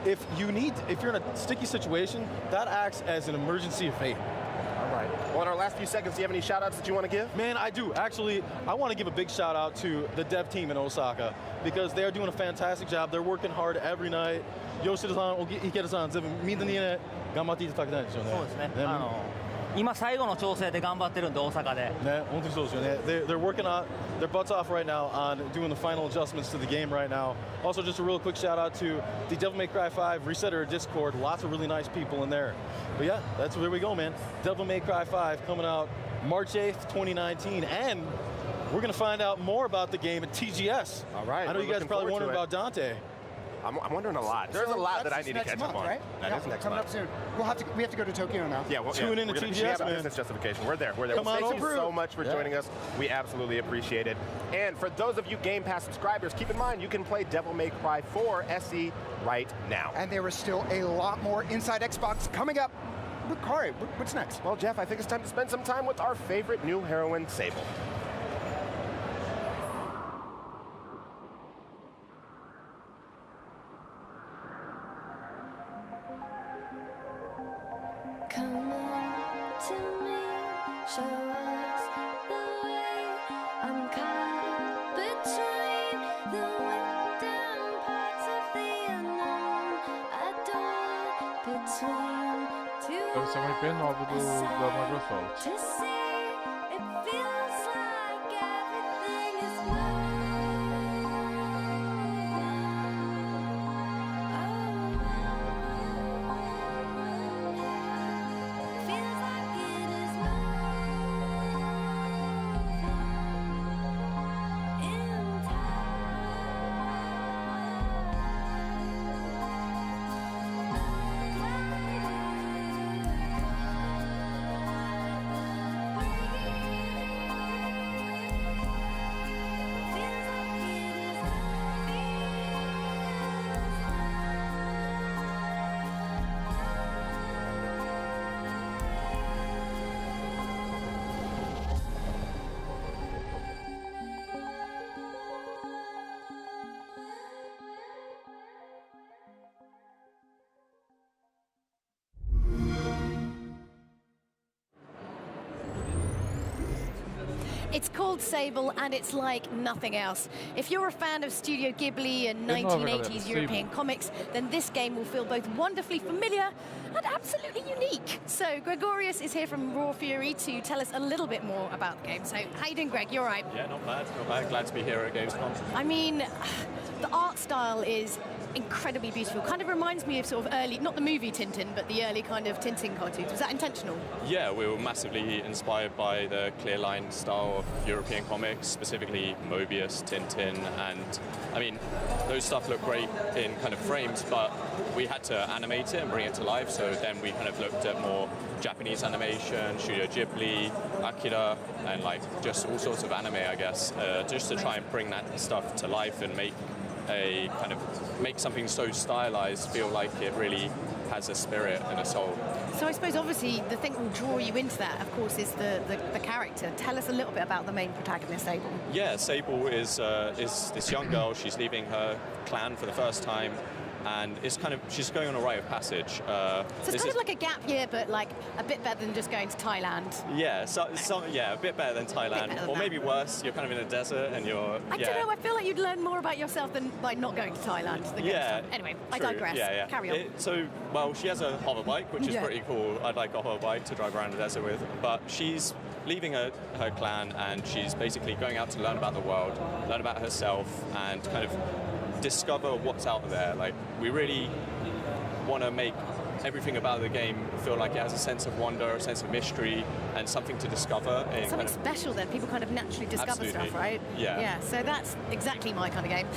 if you're in a sticky situation, that acts as an emergency evade. All right. Well, in our last few seconds, do you have any shout-outs that you want to give? Man, I do. Actually, I want to give a big shout-out to the dev team in Osaka because they are doing a fantastic job. They're working hard every night. Yoshida-san, Ikeda-san, みんなにね、頑張っていただきたいですよね。そうですね。今最後の調整で頑張ってるんで大阪で。ね、本当にそうですよね。They're working on their butts off right now on doing the final adjustments to the game right now. Also, just a real quick shout out to the Devil May Cry 5 Resetter Discord. Lots of really nice people in there. But yeah, that's where we go, man. Devil May Cry 5 coming out March 8th, 2019, and we're gonna find out more about the game at TGS. All right. I know you guys are probably wondering about Dante. I'm wondering a lot. There's a lot that I need to catch up on. Right? That is next coming month. up soon. We have to go to Tokyo now. Yeah, Tune in to TGS, we have a man. business justification. We're there. Come well, on thank you over. so much for joining us. We absolutely appreciate it. And for those of you Game Pass subscribers, keep in mind you can play Devil May Cry 4 SE right now. And there is still a lot more Inside Xbox coming up. Kari, what's next? Well, Jeff, I think it's time to spend some time with our favorite new heroine, Sable. Show us the way. I'm caught between the wind and parts of the unknown. I don't between two Deve ser um IP novo da Microsoft. to see. It feels like everything is moving. Oh. It's called Sable, and it's like nothing else. If you're a fan of Studio Ghibli and 1980s European comics, then this game will feel both wonderfully familiar and absolutely unique. So Gregorius is here from Raw Fury to tell us a little bit more about the game. So how you doing, Greg? You all right? Yeah, not bad, not bad. Glad to be here at Gamescom. I mean, the art style is incredibly beautiful. Kind of reminds me of sort of early, not the movie Tintin, but the early kind of Tintin cartoons. Was that intentional? Yeah, we were massively inspired by the clear line style of European comics, specifically Mobius, Tintin, and I mean, those stuff look great in kind of frames, but we had to animate it and bring it to life, so then we kind of looked at more Japanese animation, Studio Ghibli, Akira, and like just all sorts of anime, I guess, just to try and bring that stuff to life and make something so stylized feel like it really has a spirit and a soul. So I suppose obviously the thing that will draw you into that, of course, is the character. Tell us a little bit about the main protagonist, Sable. Yeah, Sable is this young girl. She's leaving her clan for the first time, and she's going on a rite of passage. So it's kind of like a gap year, but like a bit better than just going to Thailand. Yeah, a bit better than Thailand, or maybe worse. You're kind of in a desert, and you're. I don't know. I feel like you'd learn more about yourself than by not going to Thailand. Anyway, I digress. Yeah. Carry on. She has a hover bike, which is pretty cool. I'd like a hover bike to drive around the desert with, but she's leaving her clan, and she's basically going out to learn about the world, learn about herself, and kind of discover what's out there. Like, we really want to make everything about the game feel like it has a sense of wonder, a sense of mystery, and something to discover. Something special then, people kind of naturally discover stuff, right? Yeah. So that's exactly my kind of game.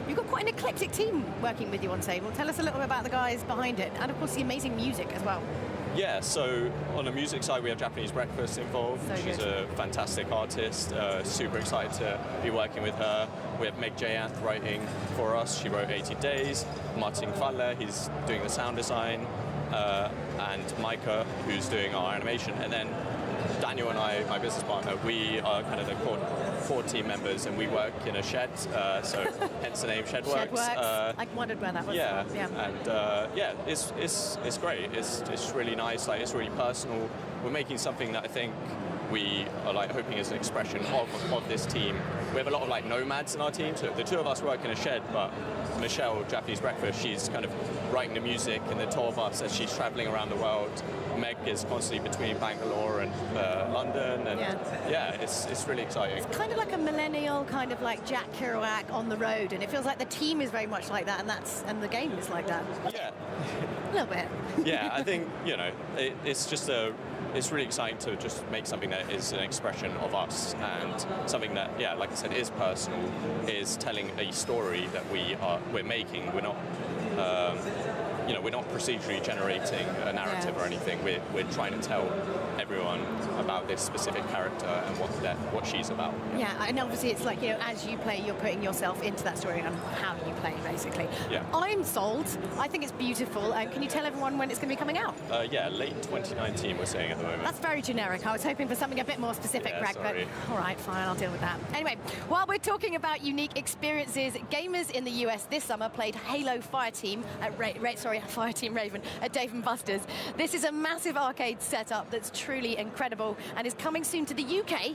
You've got quite an eclectic team working with you on Sable. Tell us a little bit about the guys behind it, and of course the amazing music as well. Yeah, so on the music side, we have Japanese Breakfast involved. She's a fantastic artist, super excited to be working with her. We have Meg Jayanth writing for us. She wrote 80 Days. Martin Faller, he's doing the sound design. And Micah, who's doing our animation. And then Daniel and I, my business partner, we are kind of the core team members, and we work in a shed, so hence the name Shedworks. I wondered where that was from. And it's great. It's really nice. Like, it's really personal. We're making something that I think we are like hoping is an expression of this team. We have a lot of like nomads in our team. So the two of us work in a shed, but Michelle, Japanese Breakfast, she's kind of writing the music, and the two of us as she's traveling around the world. Meg is constantly between Bangalore and London, and it's really exciting. It's kind of like a millennial, kind of like Jack Kerouac on the road, and it feels like the team is very much like that, and the game is like that. Yeah. A little bit. Yeah, I think, it's really exciting to just make something that is an expression of us, and something that, like I said, is personal, is telling a story that we're making. We're not, we're not procedurally generating a narrative or anything. We're trying to tell everyone about this specific character and what she's about. Yeah, and obviously it's like, as you play, you're putting yourself into that story and how you play, basically. Yeah. I'm sold. I think it's beautiful. Can you tell everyone when it's going to be coming out? Late 2019 we're saying at the moment. That's very generic. I was hoping for something a bit more specific, Greg, sorry. but all right, fine, I'll deal with that. Anyway, while we're talking about unique experiences, gamers in the US this summer played Halo Fireteam at Fireteam Raven at Dave & Buster's. This is a massive arcade setup that's truly incredible and is coming soon to the UK,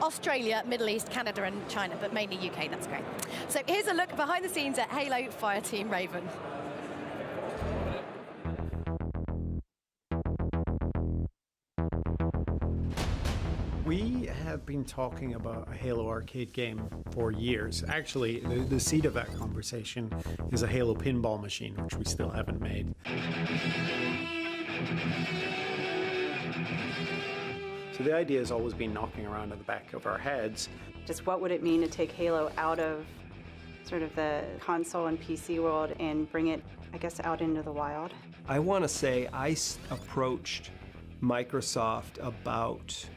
Australia, Middle East, Canada and China, but mainly UK. That's great. So here's a look behind the scenes at Halo Fireteam Raven. We have been talking about a Halo arcade game for years. Actually, the seed of that conversation is a Halo pinball machine, which we still haven't made. So the idea has always been knocking around in the back of our heads. Just what would it mean to take Halo out of sort of the console and PC world and bring it, I guess, out into the wild? I want to say I approached Microsoft about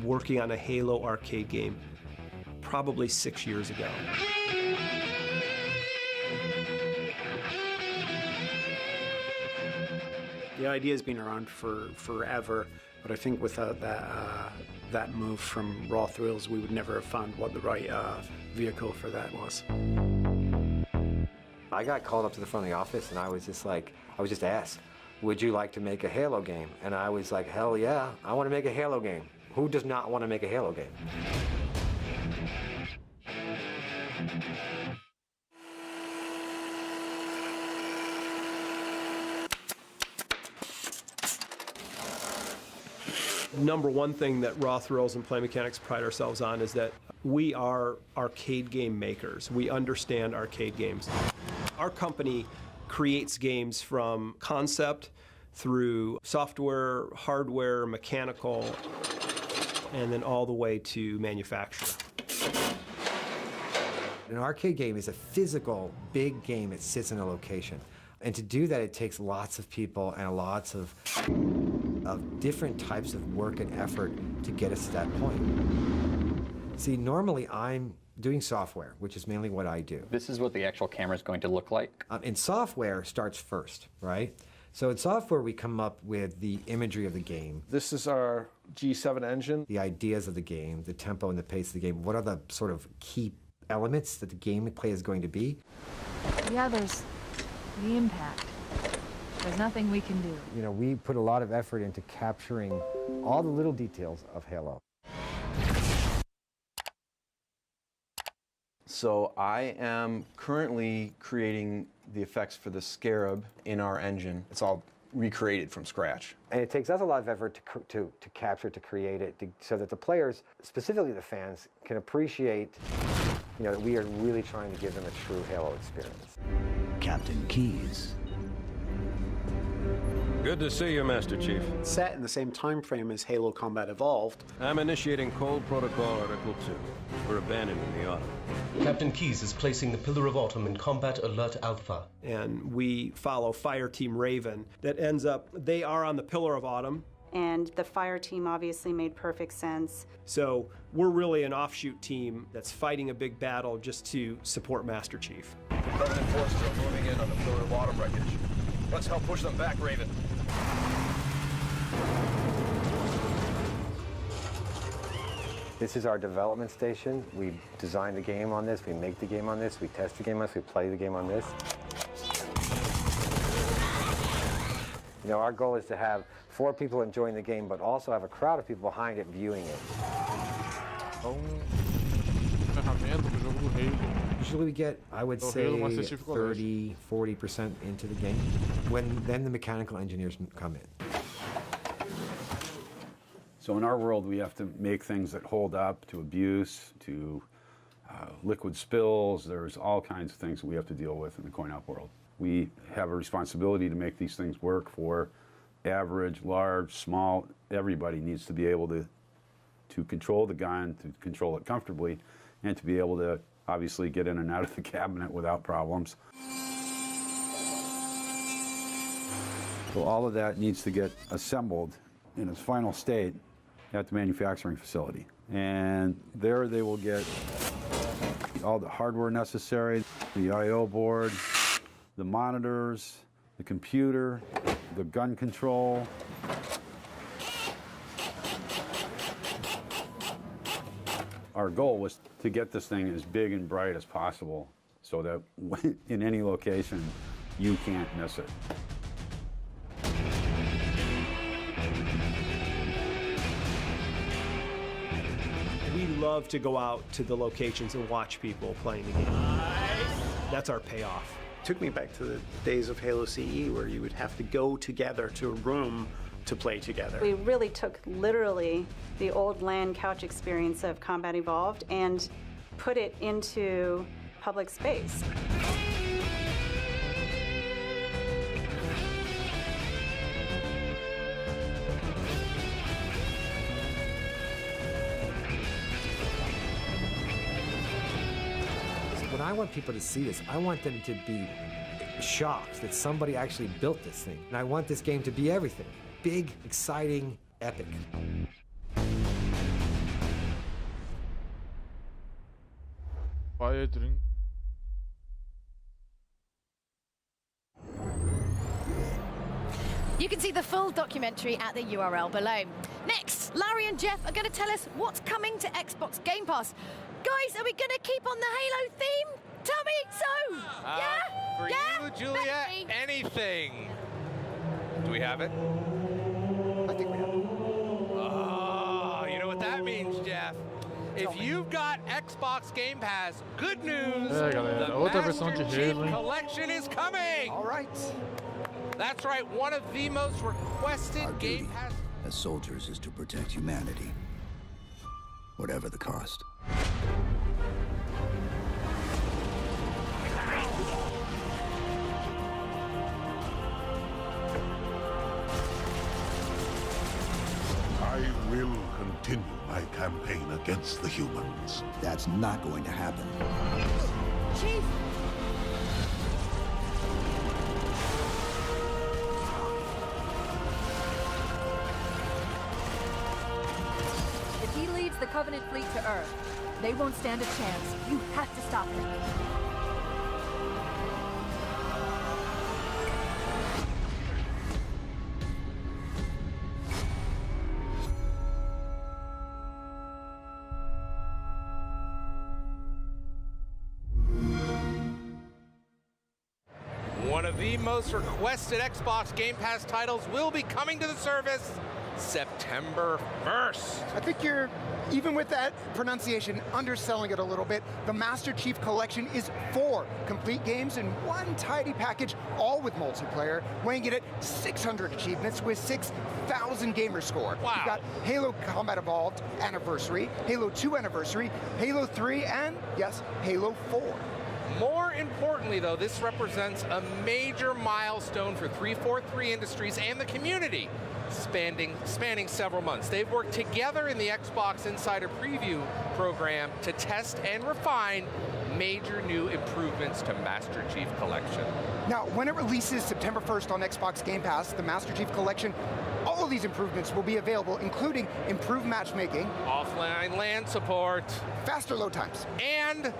working on a Halo arcade game probably 6 years ago. The idea has been around for forever, but I think without that move from Raw Thrills, we would never have found what the right vehicle for that was. I got called up to the front of the office, and I was just asked, would you like to make a Halo game? And I was like, hell yeah, I want to make a Halo game. Who does not want to make a Halo game? Number one thing that Raw Thrills and Play Mechanics pride ourselves on is that we are arcade game makers. We understand arcade games. Our company creates games from concept through software, hardware, mechanical, and then all the way to manufacture. An arcade game is a physical, big game that sits in a location. And to do that, it takes lots of people and lots of different types of work and effort to get us to that point. See, normally I'm doing software, which is mainly what I do. This is what the actual camera is going to look like? And software starts first, right? So in software, we come up with the imagery of the game. This is our G7 engine. The ideas of the game, the tempo and the pace of the game. What are the sort of key elements that the gameplay is going to be? Yeah, there's the impact. There's nothing we can do. You know, we put a lot of effort into capturing all the little details of Halo. So I am currently creating the effects for the Scarab in our engine. It's all recreated from scratch. And it takes us a lot of effort to capture, to create it, so that the players, specifically the fans, can appreciate, you know, that we are really trying to give them a true Halo experience. Captain Keyes. Good to see you, Master Chief. Set in the same time frame as Halo Combat Evolved. I'm initiating Cold Protocol Article 2. We're abandoning the Autumn. Captain Keyes is placing the Pillar of Autumn in Combat Alert Alpha. And we follow Fire Team Raven. That ends up, they are on the Pillar of Autumn. And the fire team obviously made perfect sense. So we're really an offshoot team that's fighting a big battle just to support Master Chief. Covenant forces are moving in on the Pillar of Autumn wreckage. Let's help push them back, Raven. This is our development station. We design the game on this, we make the game on this, we test the game on this, we play the game on this. You know, our goal is to have 4 people enjoying the game, but also have a crowd of people behind it viewing it. Usually we get, I would say, 30, 40% into the game. Then the mechanical engineers come in. So in our world, we have to make things that hold up to abuse, to liquid spills. There's all kinds of things that we have to deal with in the coin-op world. We have a responsibility to make these things work for average, large, small. Everybody needs to be able to control the gun, to control it comfortably, and to be able to obviously get in and out of the cabinet without problems. So all of that needs to get assembled in its final state at the manufacturing facility. And there they will get all the hardware necessary, the I/O board, the monitors, the computer, the gun control. Our goal was to get this thing as big and bright as possible so that in any location, you can't miss it. We love to go out to the locations and watch people playing the game. That's our payoff. Took me back to the days of Halo CE where you would have to go together to a room to play together. We really took literally the old LAN couch experience of Combat Evolved and put it into public space. When I want people to see this, I want them to be shocked that somebody actually built this thing. And I want this game to be everything. Big, exciting, epic. Fire drink. You can see the full documentary at the URL below. Next, Larry and Jeff are going to tell us what's coming to Xbox Game Pass. Guys, are we going to keep on the Halo theme? Tell me so. Yeah? For yeah? you, Julia, anything. Do we have it? I think we have it. Oh, you know means, Jeff. If you've got Xbox Game Pass, good news. Galera, the outra versão de Master Chief Halo, hein? Collection is coming. All right. That's right, one of the most requested Our Game duty Pass. as soldiers is to protect humanity, whatever the cost. I will continue my campaign against the humans. That's not going to happen. Chief! If he leads the Covenant fleet to Earth, they won't stand a chance. You have to stop him. One of the most requested Xbox Game Pass titles will be coming to the service September 1st. I think you're, even with that pronunciation, underselling it a little bit. The Master Chief Collection is 4 complete games in one tidy package, all with multiplayer, weighing it at 600 achievements with 6,000 gamer score. Wow. You've got Halo Combat Evolved Anniversary, Halo 2 Anniversary, Halo 3, and yes, Halo 4. More importantly, though, this represents a major milestone for 343 Industries and the community, spanning several months. They've worked together in the Xbox Insider Preview program to test and refine major new improvements to Master Chief Collection. Now, when it releases September 1st on Xbox Game Pass, the Master Chief Collection, all of these improvements will be available, including improved matchmaking, offline LAN support, faster load times, and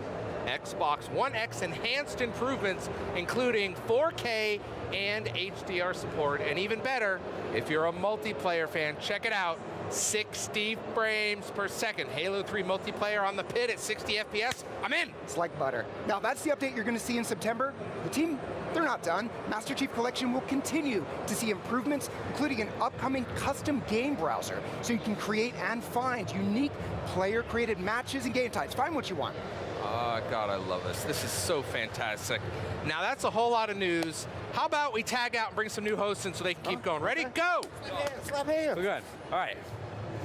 Xbox One X enhanced improvements, including 4K and HDR support, and even better, if you're a multiplayer fan, check it out, 60 frames per second. Halo 3 multiplayer on the pit at 60 FPS, I'm in. It's like butter. Now, that's the update you're going to see in September. The team, they're not done. Master Chief Collection will continue to see improvements, including an upcoming custom game browser, so you can create and find unique player-created matches and game types. Find what you want. Oh, God, I love this. This is so fantastic. Now, that's a whole lot of news. How about we tag out and bring some new hosts in so they can keep going? Ready? Go! Slap hands. We're good. All right.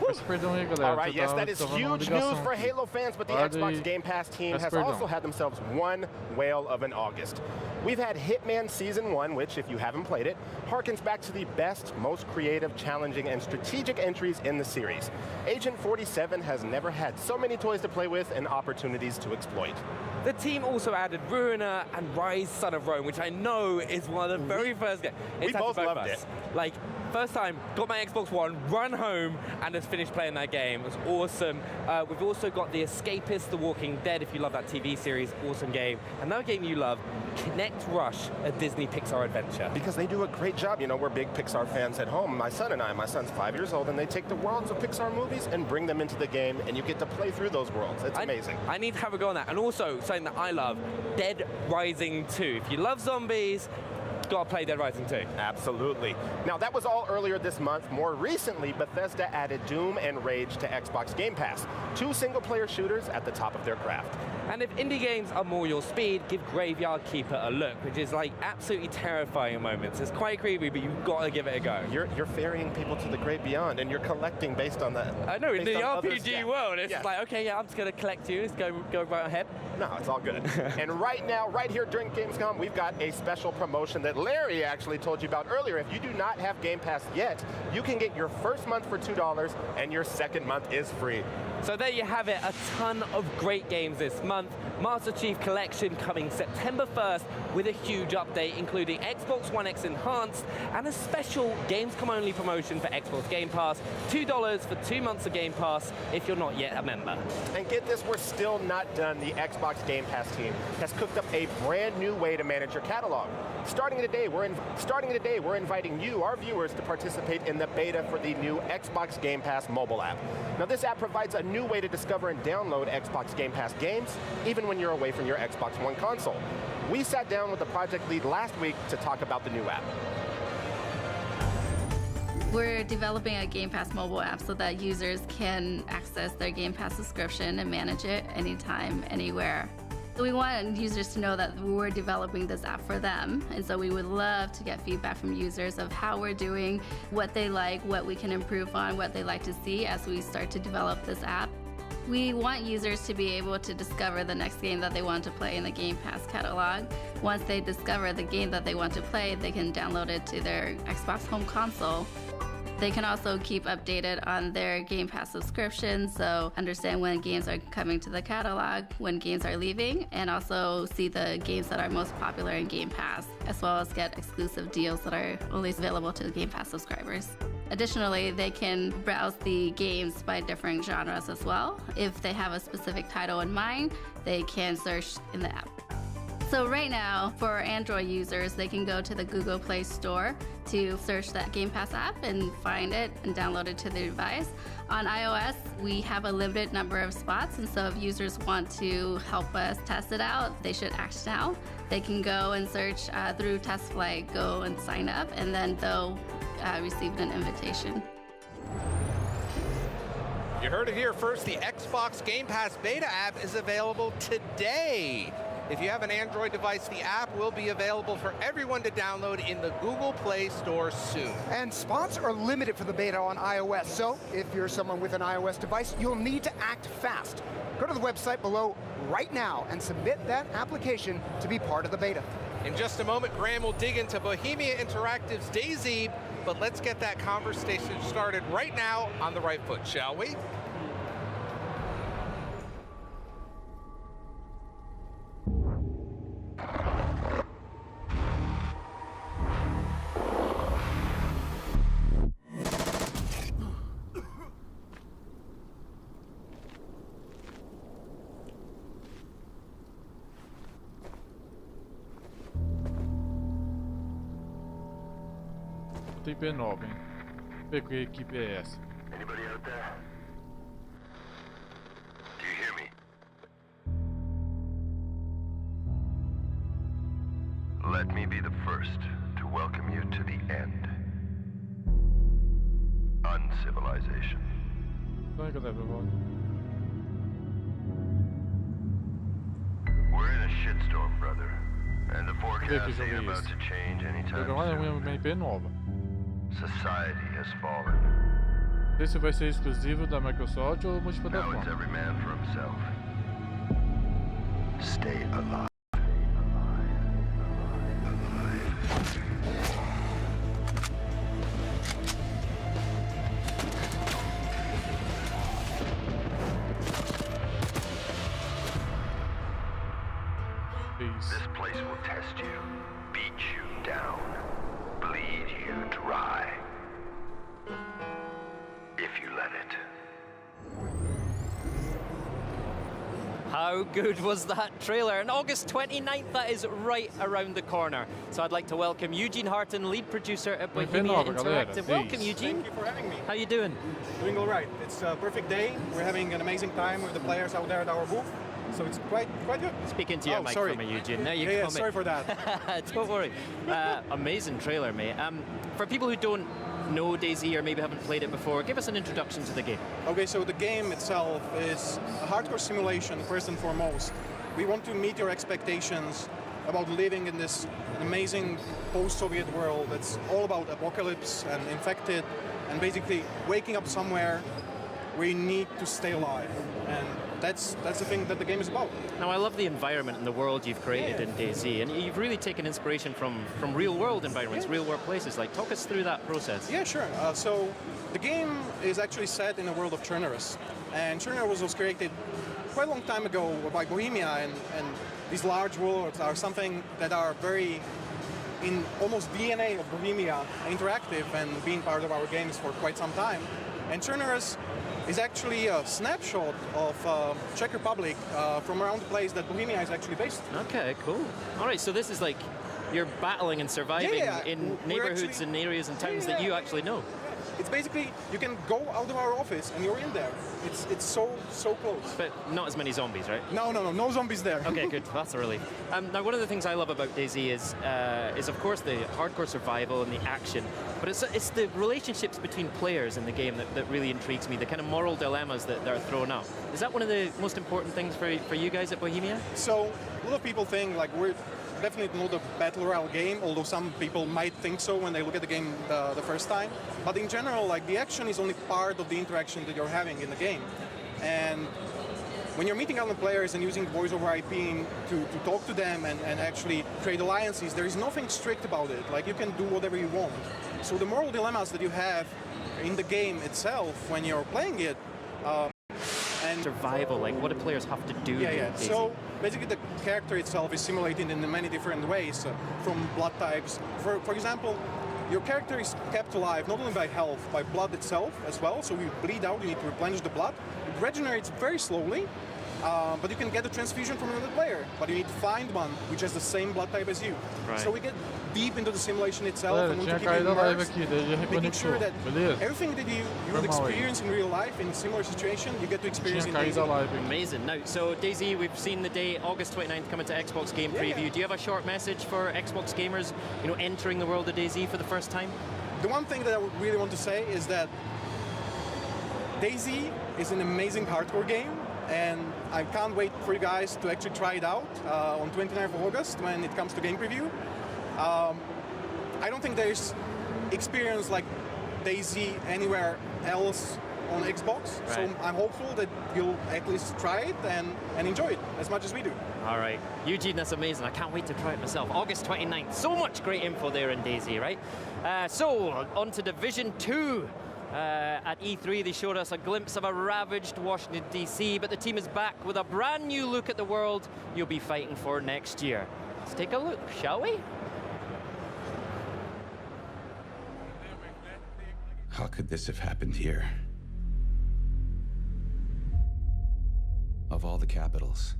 All right, yes, that is huge news for Halo fans, but the Xbox Game Pass team has also had themselves one whale of an August. We've had Hitman Season 1, which, if you haven't played it, harkens back to the best, most creative, challenging, and strategic entries in the series. Agent 47 has never had so many toys to play with and opportunities to exploit. The team also added Ruiner and Rise Son of Rome, which I know is one of the very first games. We both loved it. Like, first time, got my Xbox One, run home, and just finished playing that game. It was awesome. We've also got The Escapist, The Walking Dead, if you love that TV series, awesome game. Another game you love, Connect Rush, a Disney Pixar adventure. Because they do a great job. You know, we're big Pixar fans at home. My son and I, my son's 5 years old, and they take the worlds of Pixar movies and bring them into the game, and you get to play through those worlds. It's amazing. I need to have a go on that. And also, something that I love, Dead Rising 2. If you love zombies, gotta play Dead Rising 2. Absolutely. Now, that was all earlier this month. More recently, Bethesda added Doom and Rage to Xbox Game Pass, 2 single-player shooters at the top of their craft. And if indie games are more your speed, give Graveyard Keeper a look, which is like absolutely terrifying at moments. It's quite creepy, but you've got to give it a go. You're ferrying people to the great beyond, and you're collecting based on that. I know, in the RPG world, it's like, okay, yeah, I'm just going to collect you. Let's go right ahead. No, it's all good. And right now, right here during Gamescom, we've got a special promotion that Larry actually told you about earlier. If you do not have Game Pass yet, you can get your first month for $2, and your second month is free. So there you have it, a ton of great games this month. Master Chief Collection coming September 1st with a huge update, including Xbox One X Enhanced and a special Gamescom only promotion for Xbox Game Pass, $2 for 2 months of Game Pass if you're not yet a member. And get this, we're still not done. The Xbox Game Pass team has cooked up a brand new way to manage your catalog. Starting today, we're inviting you, our viewers, to participate in the beta for the new Xbox Game Pass mobile app. Now, this app provides a new way to discover and download Xbox Game Pass games, even when you're away from your Xbox One console. We sat down with the project lead last week to talk about the new app. We're developing a Game Pass mobile app so that users can access their Game Pass subscription and manage it anytime, anywhere. So we want users to know that we're developing this app for them, and so we would love to get feedback from users of how we're doing, what they like, what we can improve on, what they like to see as we start to develop this app. We want users to be able to discover the next game that they want to play in the Game Pass catalog. Once they discover the game that they want to play, they can download it to their Xbox home console. They can also keep updated on their Game Pass subscription, so understand when games are coming to the catalog, when games are leaving, and also see the games that are most popular in Game Pass, as well as get exclusive deals that are only available to the Game Pass subscribers. Additionally, they can browse the games by different genres as well. If they have a specific title in mind, they can search in the app. So right now, for Android users, they can go to the Google Play Store to search that Game Pass app and find it and download it to their device. On iOS, we have a limited number of spots, and so if users want to help us test it out, they should act now. They can go and search through Test Flight, go and sign up, and then they'll receive an invitation. You heard it here first. The Xbox Game Pass beta app is available today. If you have an Android device, the app will be available for everyone to download in the Google Play Store soon. And spots are limited for the beta on iOS, so if you're someone with an iOS device, you'll need to act fast. Go to the website below right now and submit that application to be part of the beta. In just a moment, Graham will dig into Bohemia Interactive's DayZ, but let's get that conversation started right now on the right foot, shall we? Tem P9, hein? Vê que equipe é essa. Anybody out there? Do you hear me? Let me be the first to welcome you to the end. Uncivilization. We're in a shitstorm, brother. And the forecast ain't about to change anytime soon. Society has fallen. Não sei se vai ser exclusivo da Microsoft ou multiplataforma. Now it's every man for himself. Stay alive. This place will test you, beat you down, bleed you dry. If you let it. How good was that trailer? And August 29th, that is right around the corner. So I'd like to welcome Eugene Harton, lead producer at Bohemia Interactive. Welcome, Eugene. Thank you for having me. How you doing? Doing all right. It's a perfect day. We're having an amazing time with the players out there at our booth. So it's quite good. Speaking to your mic from Eugene. Now you yeah, sorry for that. Don't worry. Amazing trailer, mate. For people who don't know DayZ or maybe haven't played it before, give us an introduction to the game. Okay, so the game itself is a hardcore simulation, first and foremost. We want to meet your expectations about living in this amazing post-Soviet world that's all about apocalypse and infected, and basically waking up somewhere where you need to stay alive. And that's the thing that the game is about. Now, I love the environment and the world you've created in DayZ, and you've really taken inspiration from real-world environments, real-world places. Like, talk us through that process. Yeah, sure. So the game is actually set in the world of Chernobyl, and Chernobyl was created quite a long time ago by Bohemia, and these large worlds are something that are very in almost DNA of Bohemia Interactive and being part of our games for quite some time. And Chernobyl is actually a snapshot of Czech Republic from around the place that Bohemia is actually based. Okay, cool. All right, so this is like you're battling and surviving in neighborhoods and areas and towns that you actually know. It's basically, you can go out of our office and you're in there. It's so close. But not as many zombies, right? No zombies there. Okay, good. That's a relief. Now, one of the things I love about DayZ is of course the hardcore survival and the action, but it's the relationships between players in the game that really intrigues me. The kind of moral dilemmas that are thrown up. Is that one of the most important things for you guys at Bohemia? So a lot of people think like we're definitely not a battle royale game, although some people might think so when they look at the game the first time. But in general, like the action is only part of the interaction that you're having in the game. And when you're meeting other players and using voice over IP to talk to them and actually create alliances, there is nothing strict about it. Like you can do whatever you want. So the moral dilemmas that you have in the game itself when you're playing it, and survival, like what do players have to do? Yeah. So basically the character itself is simulated in many different ways, from blood types. For example, your character is kept alive not only by health, by blood itself as well. So you bleed out, you need to replenish the blood. It regenerates very slowly, but you can get a transfusion from another player. But you need to find one which has the same blood type as you. Right. So we get deep into the simulation itself and want to keep it making sure that everything that you would experience in real life in a similar situation, you get to experience in DayZ. Amazing. Now, so DayZ, we've seen the day August 29th coming to Xbox Game Preview. Do you have a short message for Xbox gamers, entering the world of DayZ for the first time? The one thing that I would really want to say is that DayZ is an amazing hardcore game, and I can't wait for you guys to actually try it out on 29th of August when it comes to Game Preview. I don't think there's experience like DayZ anywhere else on Xbox, so I'm hopeful that you'll at least try it and enjoy it as much as we do. All right. Eugene, that's amazing. I can't wait to try it myself. August 29th. So much great info there in DayZ, right? So, on to Division 2. At E3, they showed us a glimpse of a ravaged Washington, D.C., but the team is back with a brand new look at the world you'll be fighting for next year. Let's take a look, shall we? How could this have happened here? Of all the capitals,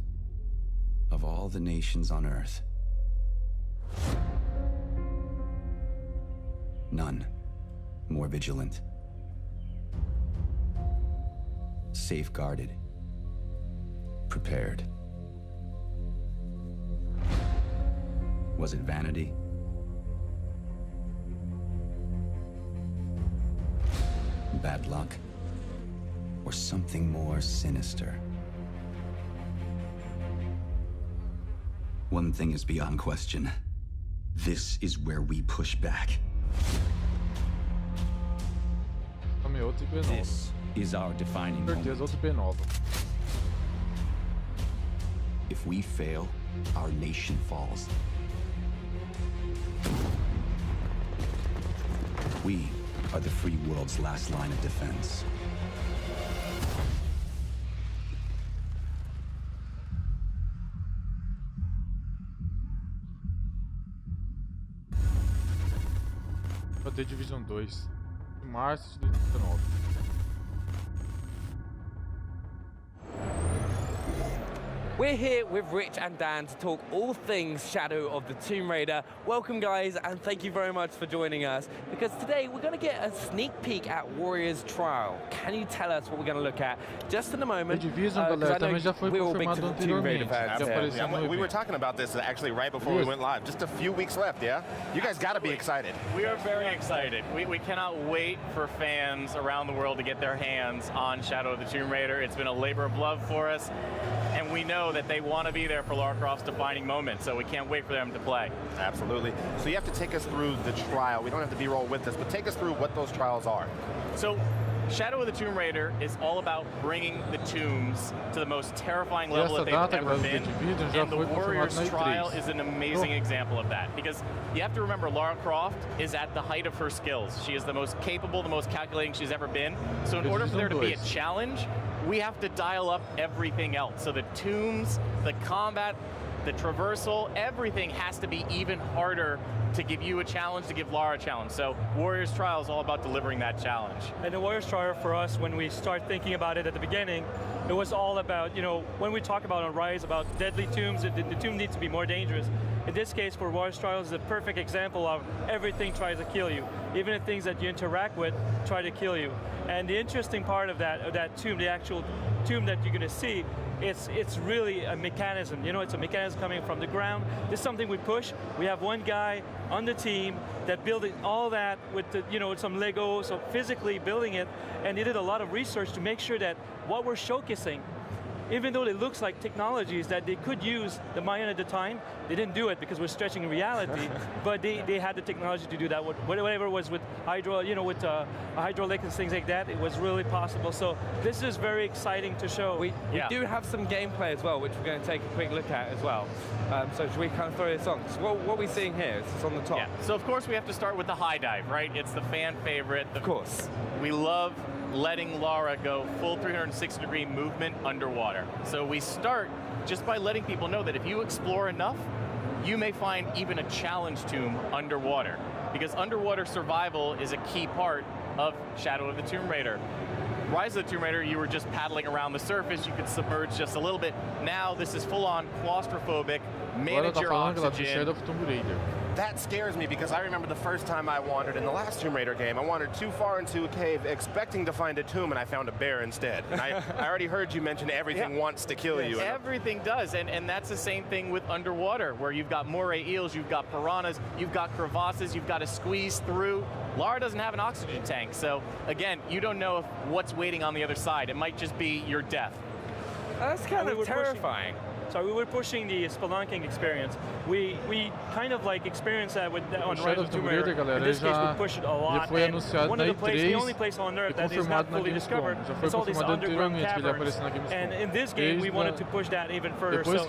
of all the nations on Earth, none more vigilant, safeguarded, prepared. Was it vanity? Bad luck? Or something more sinister? One thing is beyond question. This is where we push back. This is our defining moment. If we fail, our nation falls. We are the free world's last line of defense. Cadê Division 2? De março de 2019. We're here with Rich and Dan to talk all things Shadow of the Tomb Raider. Welcome, guys, and thank you very much for joining us, because today we're going to get a sneak peek at Warrior's Trial. Can you tell us what we're going to look at just in a moment? We're all big Tomb Raider fans. We were talking about this actually right before we went live. Just a few weeks left, yeah? You guys got to be excited. We are very excited. We cannot wait for fans around the world to get their hands on Shadow of the Tomb Raider. It's been a labor of love for us, and we know that they want to be there for Lara Croft's defining moment, so we can't wait for them to play. Absolutely. So you have to take us through the trial. We don't have to B-roll with this, but take us through what those trials are. So Shadow of the Tomb Raider is all about bringing the tombs to the most terrifying level that they've ever been, and the Warrior's Trial is an amazing example of that, because you have to remember Lara Croft is at the height of her skills. She is the most capable, the most calculating she's ever been, so in order for there to be a challenge, we have to dial up everything else. So the tombs, the combat, the traversal, everything has to be even harder to give you a challenge, to give Lara a challenge. So Warrior's Trial is all about delivering that challenge. And the Warrior's Trial for us, when we start thinking about it at the beginning, it was all about, when we talk about on Rise, about deadly tombs, the tomb needs to be more dangerous. In this case, for Warriors Trials, is a perfect example of everything tries to kill you. Even the things that you interact with try to kill you. And the interesting part of that tomb, the actual tomb that you're going to see, it's really a mechanism. You know, it's a mechanism coming from the ground. This is something we push. We have one guy on the team that built all that with some Lego, so physically building it, and he did a lot of research to make sure that what we're showcasing, even though it looks like technologies that they could use the Mayan at the time, they didn't do it because we're stretching reality, but they had the technology to do that. Whatever was with hydro, with hydraulic and things like that, it was really possible. So this is very exciting to show. We do have some gameplay as well, which we're going to take a quick look at as well. So should we kind of throw this on? So what are we seeing here? It's on the top. Yeah. So of course we have to start with the high dive, right? It's the fan favorite. Of course. We love letting Lara go full 360-degree movement underwater. So we start just by letting people know that if you explore enough, you may find even a challenge tomb underwater, because underwater survival is a key part of Shadow of the Tomb Raider. Rise of the Tomb Raider, you were just paddling around the surface, you could submerge just a little bit. Now this is full-on claustrophobic, manage your oxygen. That scares me because I remember the first time I wandered in the last Tomb Raider game. I wandered too far into a cave expecting to find a tomb, and I found a bear instead. And I already heard you mention everything wants to kill you. Everything does, and that's the same thing with underwater, where you've got moray eels, you've got piranhas, you've got crevasses, you've got to squeeze through. Lara doesn't have an oxygen tank, so again, you don't know what's waiting on the other side. It might just be your death. That's kind of terrifying. So we were pushing the spelunking experience. We kind of like experienced that on Rise of the Tomb Raider. In this case, we pushed it a lot. And one of the only place on Earth that is not fully discovered is all these underground caverns. And in this game, we wanted to push that even further. So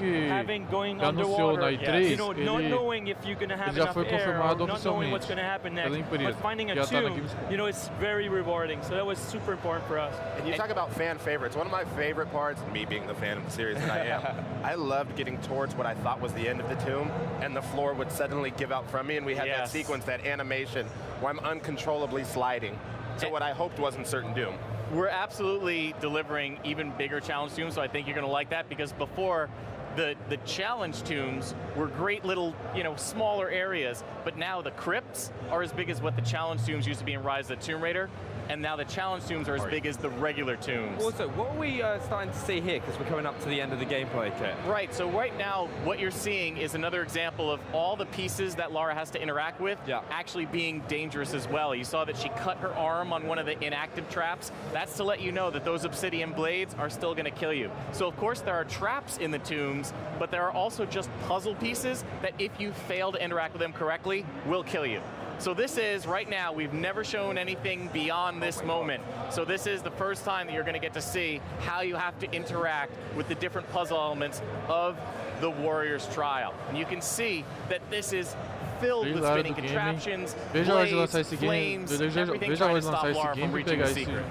going underwater, not knowing if you're going to have enough air, or not knowing what's going to happen next, but finding a tomb, it's very rewarding. So that was super important for us. And you talk about fan favorites. One of my favorite parts, me being the fan of the series that I am, I loved getting towards what I thought was the end of the tomb, and the floor would suddenly give out from me, and we had that sequence, that animation, where I'm uncontrollably sliding to what I hoped wasn't certain doom. We're absolutely delivering even bigger challenge tombs, so I think you're going to like that, because before, the challenge tombs were great little, smaller areas, but now the crypts are as big as what the challenge tombs used to be in Rise of the Tomb Raider, and now the challenge tombs are as big as the regular tombs. Also, what are we starting to see here, because we're coming up to the end of the gameplay kit? Right, so right now, what you're seeing is another example of all the pieces that Lara has to interact with actually being dangerous as well. You saw that she cut her arm on one of the inactive traps. That's to let you know that those obsidian blades are still going to kill you. So of course there are traps in the tombs, but there are also just puzzle pieces that if you fail to interact with them correctly, will kill you. So this is, right now, we've never shown anything beyond this moment. So this is the first time that you're going to get to see how you have to interact with the different puzzle elements of the Warrior's Trial. And you can see that this is filled with spinning contraptions, blades, flames, everything trying to stop Lara from reaching the secret.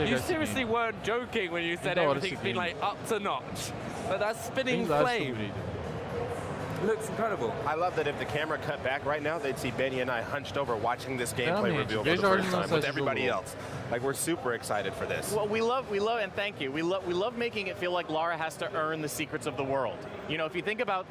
You seriously weren't joking when you said everything's been like up to notch. But that spinning flame looks incredible. I love that if the camera cut back right now, they'd see Benny and I hunched over watching this gameplay reveal for the first time with everybody else. Like, we're super excited for this. Well, we love, and thank you. We love making it feel like Lara has to earn the secrets of the world. If you think about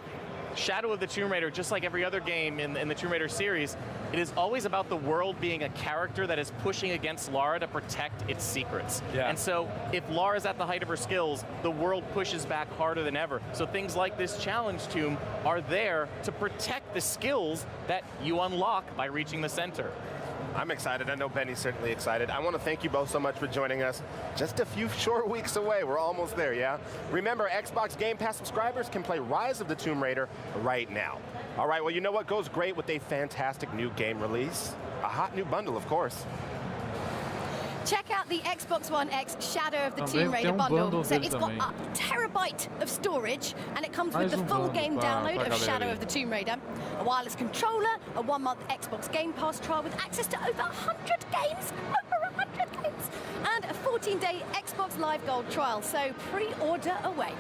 Shadow of the Tomb Raider, just like every other game in the Tomb Raider series, it is always about the world being a character that is pushing against Lara to protect its secrets. And so if Lara's at the height of her skills, the world pushes back harder than ever. So things like this challenge tomb are there to protect the skills that you unlock by reaching the center. I'm excited. I know Benny's certainly excited. I want to thank you both so much for joining us. Just a few short weeks away. We're almost there, yeah? Remember, Xbox Game Pass subscribers can play Rise of the Tomb Raider right now. All right, well, you know what goes great with a fantastic new game release? A hot new bundle, of course. Check out the Xbox One X Shadow of the Tomb Raider bundle. So it's got a terabyte of storage, and it comes with the full game download of Shadow of the Tomb Raider, a wireless controller, a 1-month Xbox Game Pass trial with access to over 100 games, and a 14-day Xbox Live Gold trial. So pre-order away.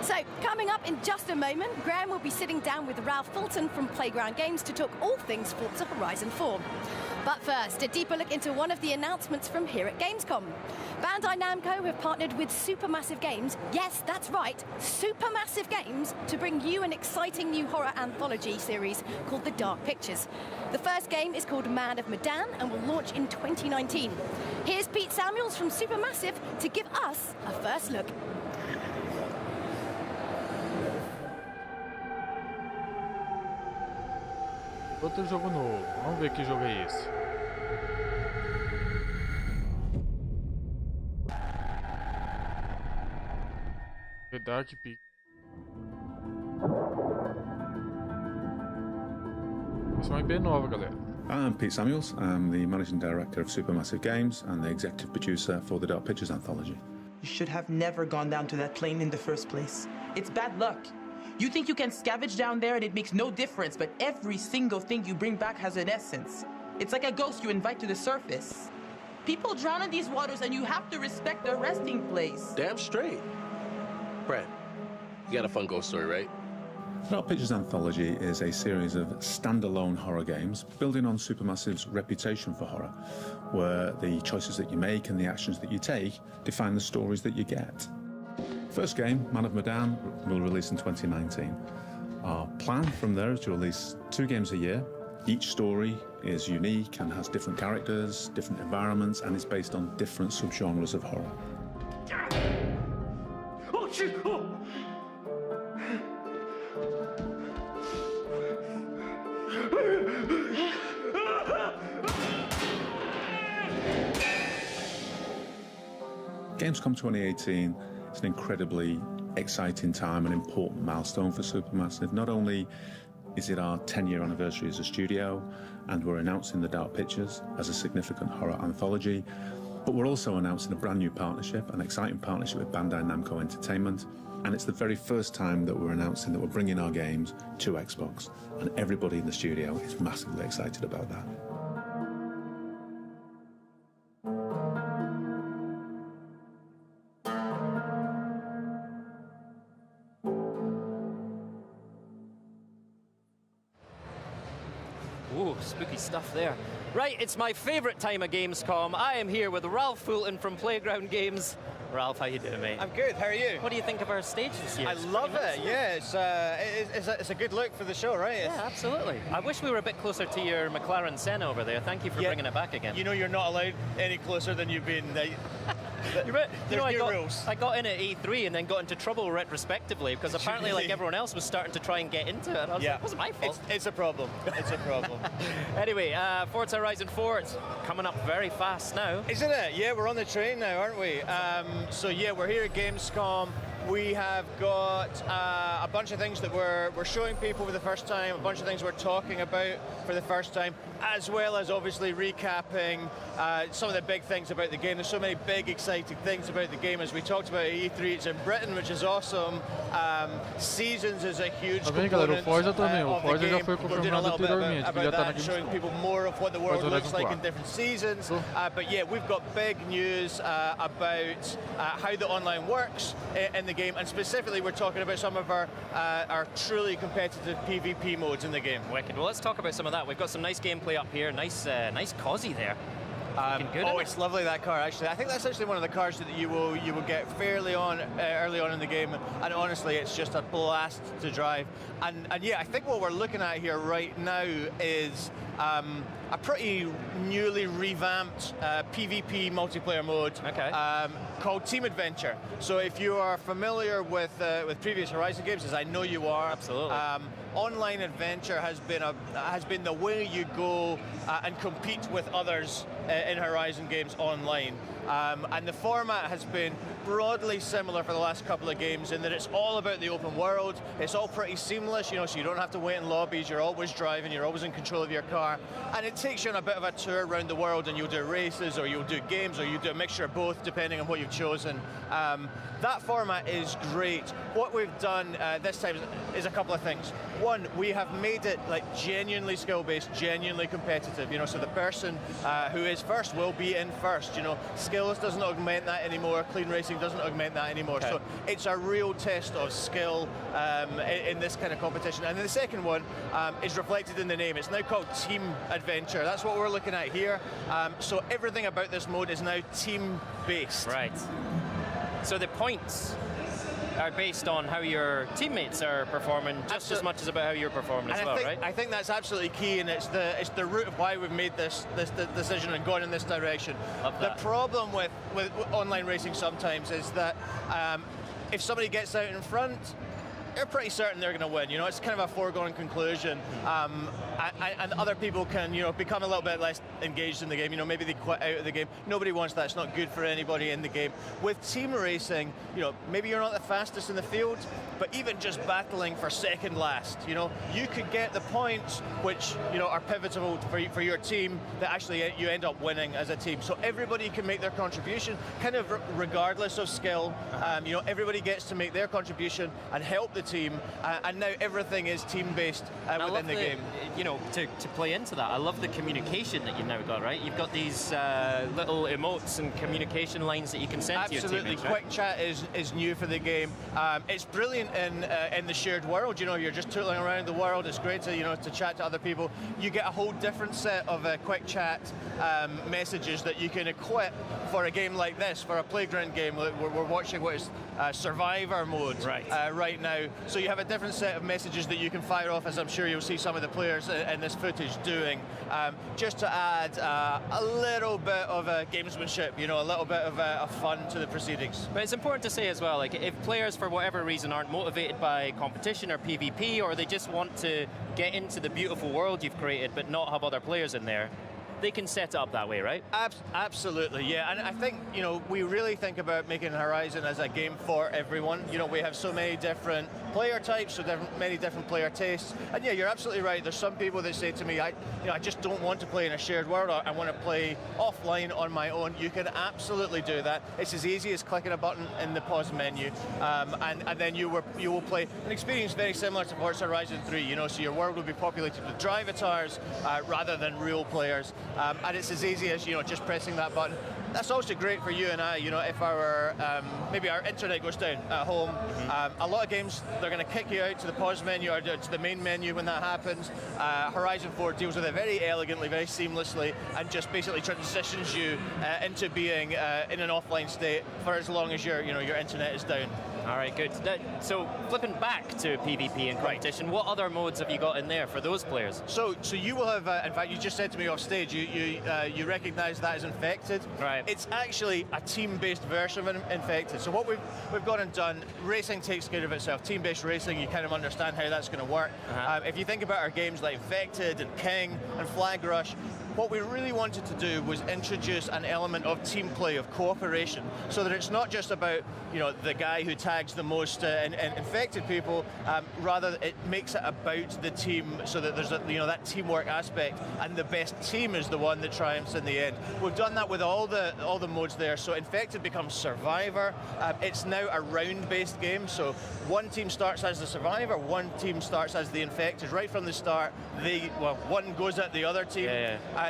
So, coming up in just a moment, Graham will be sitting down with Ralph Fulton from Playground Games to talk all things Forza Horizon 4. But first, a deeper look into one of the announcements from here at Gamescom. Bandai Namco have partnered with Supermassive Games, yes, that's right, Supermassive Games, to bring you an exciting new horror anthology series called The Dark Pictures. The first game is called Man of Medan and will launch in 2019. Here's Pete Samuels from Supermassive to give us a first look. Outro jogo novo. Vamos ver que jogo é esse. The Dark Peak. Essa é uma IP nova, galera. I'm Pete Samuels. I'm the Managing Director of Supermassive Games and the Executive Producer for the Dark Pictures anthology. You should have never gone down to that plane in the first place. It's bad luck. You think you can scavenge down there and it makes no difference, but every single thing you bring back has an essence. It's like a ghost you invite to the surface. People drown in these waters and you have to respect their resting place. Damn straight. Brad, you got a fun ghost story, right? Dark Pictures Anthology is a series of standalone horror games building on Supermassive's reputation for horror, where the choices that you make and the actions that you take define the stories that you get. First game, Man of Medan, will release in 2019. Our plan from there is to release 2 games a year. Each story is unique and has different characters, different environments, and is based on different subgenres of horror. Oh, shit! Oh. Gamescom 2018 is an incredibly exciting time and important milestone for Supermassive. Not only is it our 10-year anniversary as a studio, and we're announcing The Dark Pictures as a significant horror anthology, but we're also announcing a brand new partnership, an exciting partnership with Bandai Namco Entertainment, and it's the very first time that we're announcing that we're bringing our games to Xbox, and everybody in the studio is massively excited about that. Ooh, spooky stuff there. Right, it's my favorite time of Gamescom. I am here with Ralph Fulton from Playground Games. Ralph, how you doing, mate? I'm good, how are you? What do you think of our stage this year? I love it, yeah. It's a good look for the show, right? Yeah, absolutely. I wish we were a bit closer to your McLaren Senna over there. Thank you for bringing it back again. You know you're not allowed any closer than you've been. I got in at E3 and then got into trouble retrospectively because apparently like everyone else was starting to try and get into it. I was like, it wasn't my fault. It's a problem. It's a problem. Anyway, Forza Horizon 4, it's coming up very fast now. Isn't it? Yeah, we're on the train now, aren't we? So yeah, we're here at Gamescom. We have got a bunch of things that we're showing people for the first time, a bunch of things we're talking about for the first time, as well as obviously recapping some of the big things about the game. There's so many big, exciting things about the game. As we talked about at E3, it's in Britain, which is awesome. Seasons is a huge component Forza também. O Forza já foi We're doing a confirmado little bit anteriormente, que já está na about showing Gamescom. people more of what the world Forza looks like Horizon in different seasons. But yeah, we've got big news about how the online works in the game, and specifically we're talking about some of our truly competitive PvP modes in the game. Wicked. Well, let's talk about some of that. We've got some nice gameplay up here. Nice Cosy there. It's lovely, that car, actually. I think that's actually one of the cars that you will get fairly early on in the game, and honestly it's just a blast to drive. And yeah, I think what we're looking at here right now is a pretty newly revamped PvP multiplayer mode called Team Adventure. So if you are familiar with previous Horizon games, as I know you are, absolutely. Online adventure has been the way you go and compete with others in Horizon games online. And the format has been broadly similar for the last couple of games in that it's all about the open world. It's all pretty seamless, you know, so you don't have to wait in lobbies, you're always driving, you're always in control of your car. And it takes you on a bit of a tour around the world, and you'll do races, or you'll do games, or you do a mixture of both, depending on what you've chosen. That format is great. What we've done this time is a couple of things. One, we have made it like genuinely skill-based, genuinely competitive, you know, so the person who is first will be in first, you know. skills doesn't augment that anymore. Clean racing doesn't augment that anymore. Okay. So it's a real test of skill in this kind of competition. And then the second one is reflected in the name. It's now called Team Adventure. That's what we're looking at here. So everything about this mode is now team-based. Right. So the points are based on how your teammates are performing just as much as about how you're performing as well, right? I think that's absolutely key, and it's the root of why we've made this decision and gone in this direction. The problem with online racing sometimes is that if somebody gets out in front, they're pretty certain they're going to win. You know, it's kind of a foregone conclusion, and other people can, you know, become a little bit less engaged in the game. You know, maybe they quit out of the game. Nobody wants that. It's not good for anybody in the game. With team racing, you know, maybe you're not the fastest in the field, but even just battling for second last, you know, you could get the points which, you know, are pivotal for your team that actually you end up winning as a team. So everybody can make their contribution, kind of regardless of skill. You know, everybody gets to make their contribution and help the team, and now everything is team-based within the game. You know, to play into that, I love the communication that you've now got, right? You've got these little emotes and communication lines that you can send to your teammates. Absolutely, quick chat is new for the game. It's brilliant in the shared world. You know, you're just tootling around the world. It's great to, you know, to chat to other people. You get a whole different set of quick chat messages that you can equip for a game like this, for a playground game. We're watching what is Survivor mode right now. So you have a different set of messages that you can fire off, as I'm sure you'll see some of the players in this footage doing, just to add a little bit of gamesmanship, you know, a little bit of fun to the proceedings. But it's important to say as well, like, if players for whatever reason aren't motivated by competition or PvP, or they just want to get into the beautiful world you've created but not have other players in there, they can set it up that way, right? Absolutely, yeah. And I think, you know, we really think about making Horizon as a game for everyone. You know, we have so many different player types, so many different player tastes. And yeah, you're absolutely right. There's some people that say to me, I just don't want to play in a shared world, or I want to play offline on my own. You can absolutely do that. It's as easy as clicking a button in the pause menu, and then you will play an experience very similar to Forza Horizon 3. You know, so your world will be populated with drivatars rather than real players. And it's as easy as, you know, just pressing that button. That's also great for you and I, you know, if our maybe our internet goes down at home. A lot of games, they're going to kick you out to the pause menu or to the main menu when that happens. Horizon 4 deals with it very elegantly, very seamlessly, and just basically transitions you into being in an offline state for as long as your internet is down. All right, good. So flipping back to PvP and competition, what other modes have you got in there for those players? So you will have, in fact, you just said to me off stage, you recognise that as Infected. Right. It's actually a team-based version of Infected. So what we've gone and done, racing takes care of itself. Team-based racing, you kind of understand how that's going to work. If you think about our games like Infected and King and Flag Rush, what we really wanted to do was introduce an element of team play, of cooperation, so that it's not just about, you know, the guy who tags the most infected people. Rather, it makes it about the team, so that there's that teamwork aspect, and the best team is the one that triumphs in the end. We've done that with all the modes there. So Infected becomes Survivor. It's now a round-based game. So one team starts as the Survivor, one team starts as the Infected. Right from the start, one goes at the other team.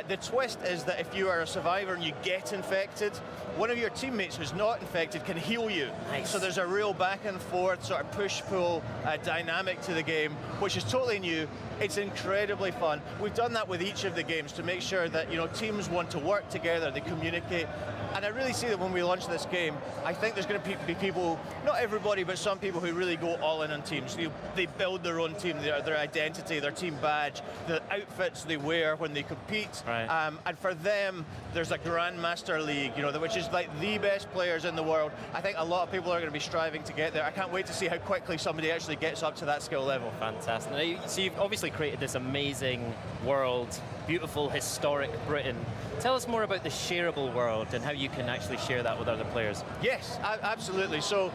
The twist is that if you are a survivor and you get infected, one of your teammates who's not infected can heal you. Nice. So there's a real back and forth sort of push-pull dynamic to the game, which is totally new. It's incredibly fun. We've done that with each of the games to make sure that, you know, teams want to work together, they communicate. And I really see that when we launch this game, I think there's going to be people, not everybody, but some people who really go all in on teams. They build their own team, their identity, their team badge, the outfits they wear when they compete. Right. And for them, there's a Grandmaster League, you know, which is like the best players in the world. I think a lot of people are going to be striving to get there. I can't wait to see how quickly somebody actually gets up to that skill level. Fantastic. Now, so you've obviously created this amazing world, beautiful, historic Britain. Tell us more about the shareable world and how you can actually share that with other players. Yes, absolutely. So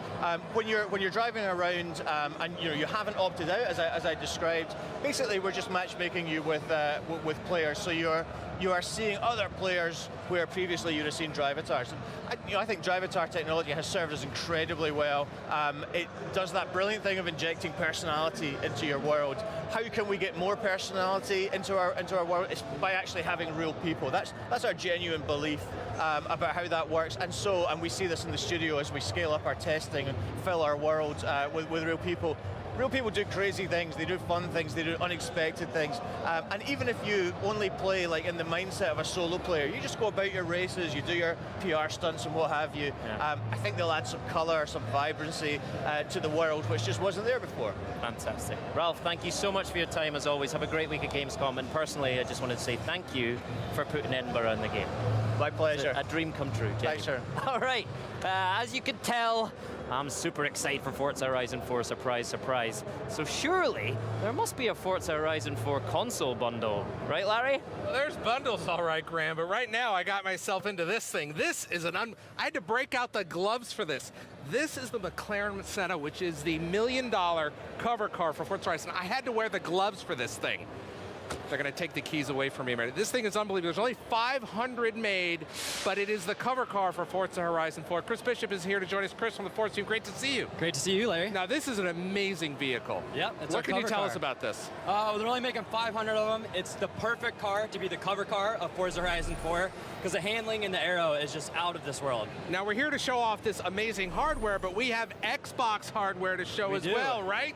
when you're driving around and you haven't opted out, as I described, basically we're just matchmaking you with players. So you are seeing other players where previously you'd have seen drivatars. And I think drivatar technology has served us incredibly well. It does that brilliant thing of injecting personality into your world. How can we get more personality into our world? It's by actually having real people. That's our genuine belief about how that works. And we see this in the studio as we scale up our testing and fill our world with real people. Real people do crazy things, they do fun things, they do unexpected things. And even if you only play like in the mindset of a solo player, you just go about your races, you do your PR stunts and what have you. Yeah. I think they'll add some color, some vibrancy to the world, which just wasn't there before. Fantastic. Ralph, thank you so much for your time as always. Have a great week at Gamescom. And personally, I just wanted to say thank you for putting Edinburgh in the game. My pleasure. A dream come true. Thanks, sir. All right. As you could tell, I'm super excited for Forza Horizon 4, surprise, surprise. So surely, there must be a Forza Horizon 4 console bundle, right, Larry? Well, there's bundles, all right, Graham, but right now I got myself into this thing. This is I had to break out the gloves for this. This is the McLaren Senna, which is the $1 million cover car for Forza Horizon. I had to wear the gloves for this thing. They're going to take the keys away from me. This thing is unbelievable. There's only 500 made, but it is the cover car for Forza Horizon 4. Chris Bishop is here to join us. Chris from the Forza team, great to see you. Great to see you, Larry. Now, this is an amazing vehicle. Yep, it's what can you tell us about this? They're only making 500 of them. It's the perfect car to be the cover car of Forza Horizon 4 because the handling and the aero is just out of this world. Now, we're here to show off this amazing hardware, but we have Xbox hardware to show as well, right?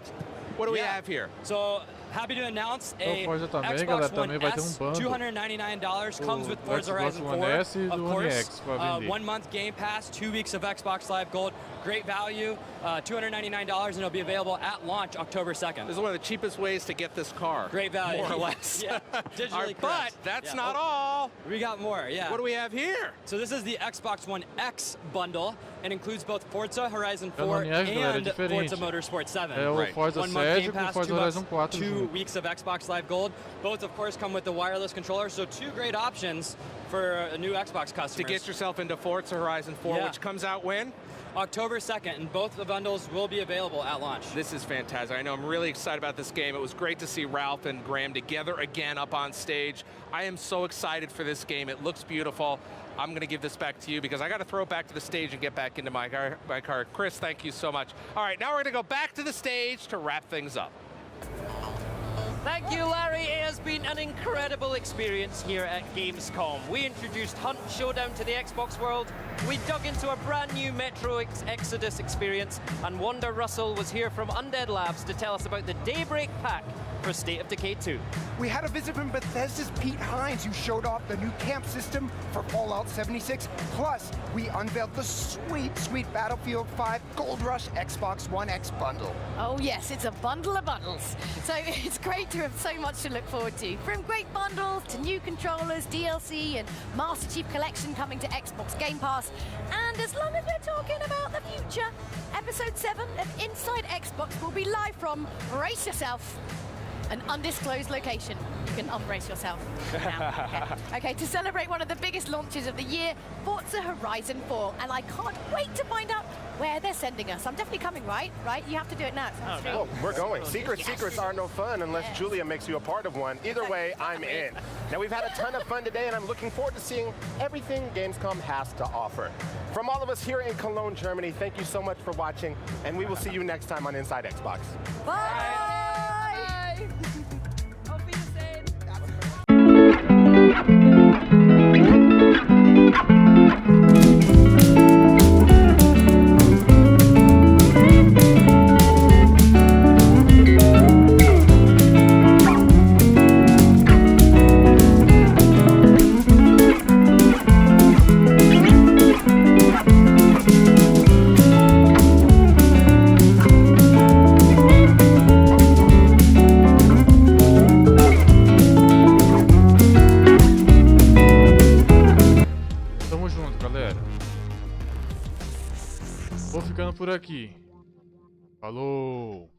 What do we have here? So, happy to announce a Forza também, Xbox galera, One também vai ter S, bundle. $299, comes with Forza Horizon 4, One S e of do course. X pra vender. 1 month Game Pass, 2 weeks of Xbox Live Gold, great value, $299, and it'll be available at launch October 2nd. This is one of the cheapest ways to get this car. Great value. More or less. Yeah, digitally But that's not all. We got more, yeah. What do we have here? So this is the Xbox One X bundle. It includes both Forza Horizon 4 não é, galera, and Forza Motorsport 7. É o Forza 1 month 7 Game com Pass, Forza Horizon 4 2 junto. weeks of Xbox Live Gold. Both, of course, come with the wireless controller. So 2 great options for a new Xbox customers. To get yourself into Forza Horizon 4, which comes out when? October 2nd, and both the bundles will be available at launch. This is fantastic. I know I'm really excited about this game. It was great to see Ralph and Graham together again up on stage. I am so excited for this game. It looks beautiful. I'm going to give this back to you because I got to throw it back to the stage and get back into my car. Chris, thank you so much. All right, now we're going to go back to the stage to wrap things up. Thank you, Larry. It has been an incredible experience here at Gamescom. We introduced Hunt Showdown to the Xbox world. We dug into a brand new Metro Exodus experience, and Wanda Russell was here from Undead Labs to tell us about the Daybreak Pack for State of Decay 2. We had a visit from Bethesda's Pete Hines, who showed off the new camp system for Fallout 76. Plus, we unveiled the sweet, sweet Battlefield 5 Gold Rush Xbox One X bundle. Oh yes, it's a bundle of bundles. So it's great to have so much to look forward to. From great bundles to new controllers, DLC, and Master Chief Collection coming to Xbox Game Pass. And as long as we're talking about the future, Episode 7 of Inside Xbox will be live from, brace yourself, an undisclosed location. You can unbrace yourself now. Okay, to celebrate one of the biggest launches of the year, Forza Horizon 4. And I can't wait to find out where they're sending us. I'm definitely coming, right? You have to do it now. Oh, we're going. Secrets are no fun unless Julia makes you a part of one. Either way, I'm in. Now, we've had a ton of fun today, and I'm looking forward to seeing everything Gamescom has to offer. From all of us here in Cologne, Germany, thank you so much for watching, and we will see you next time on Inside Xbox. Bye! Vou ficando por aqui. Falou!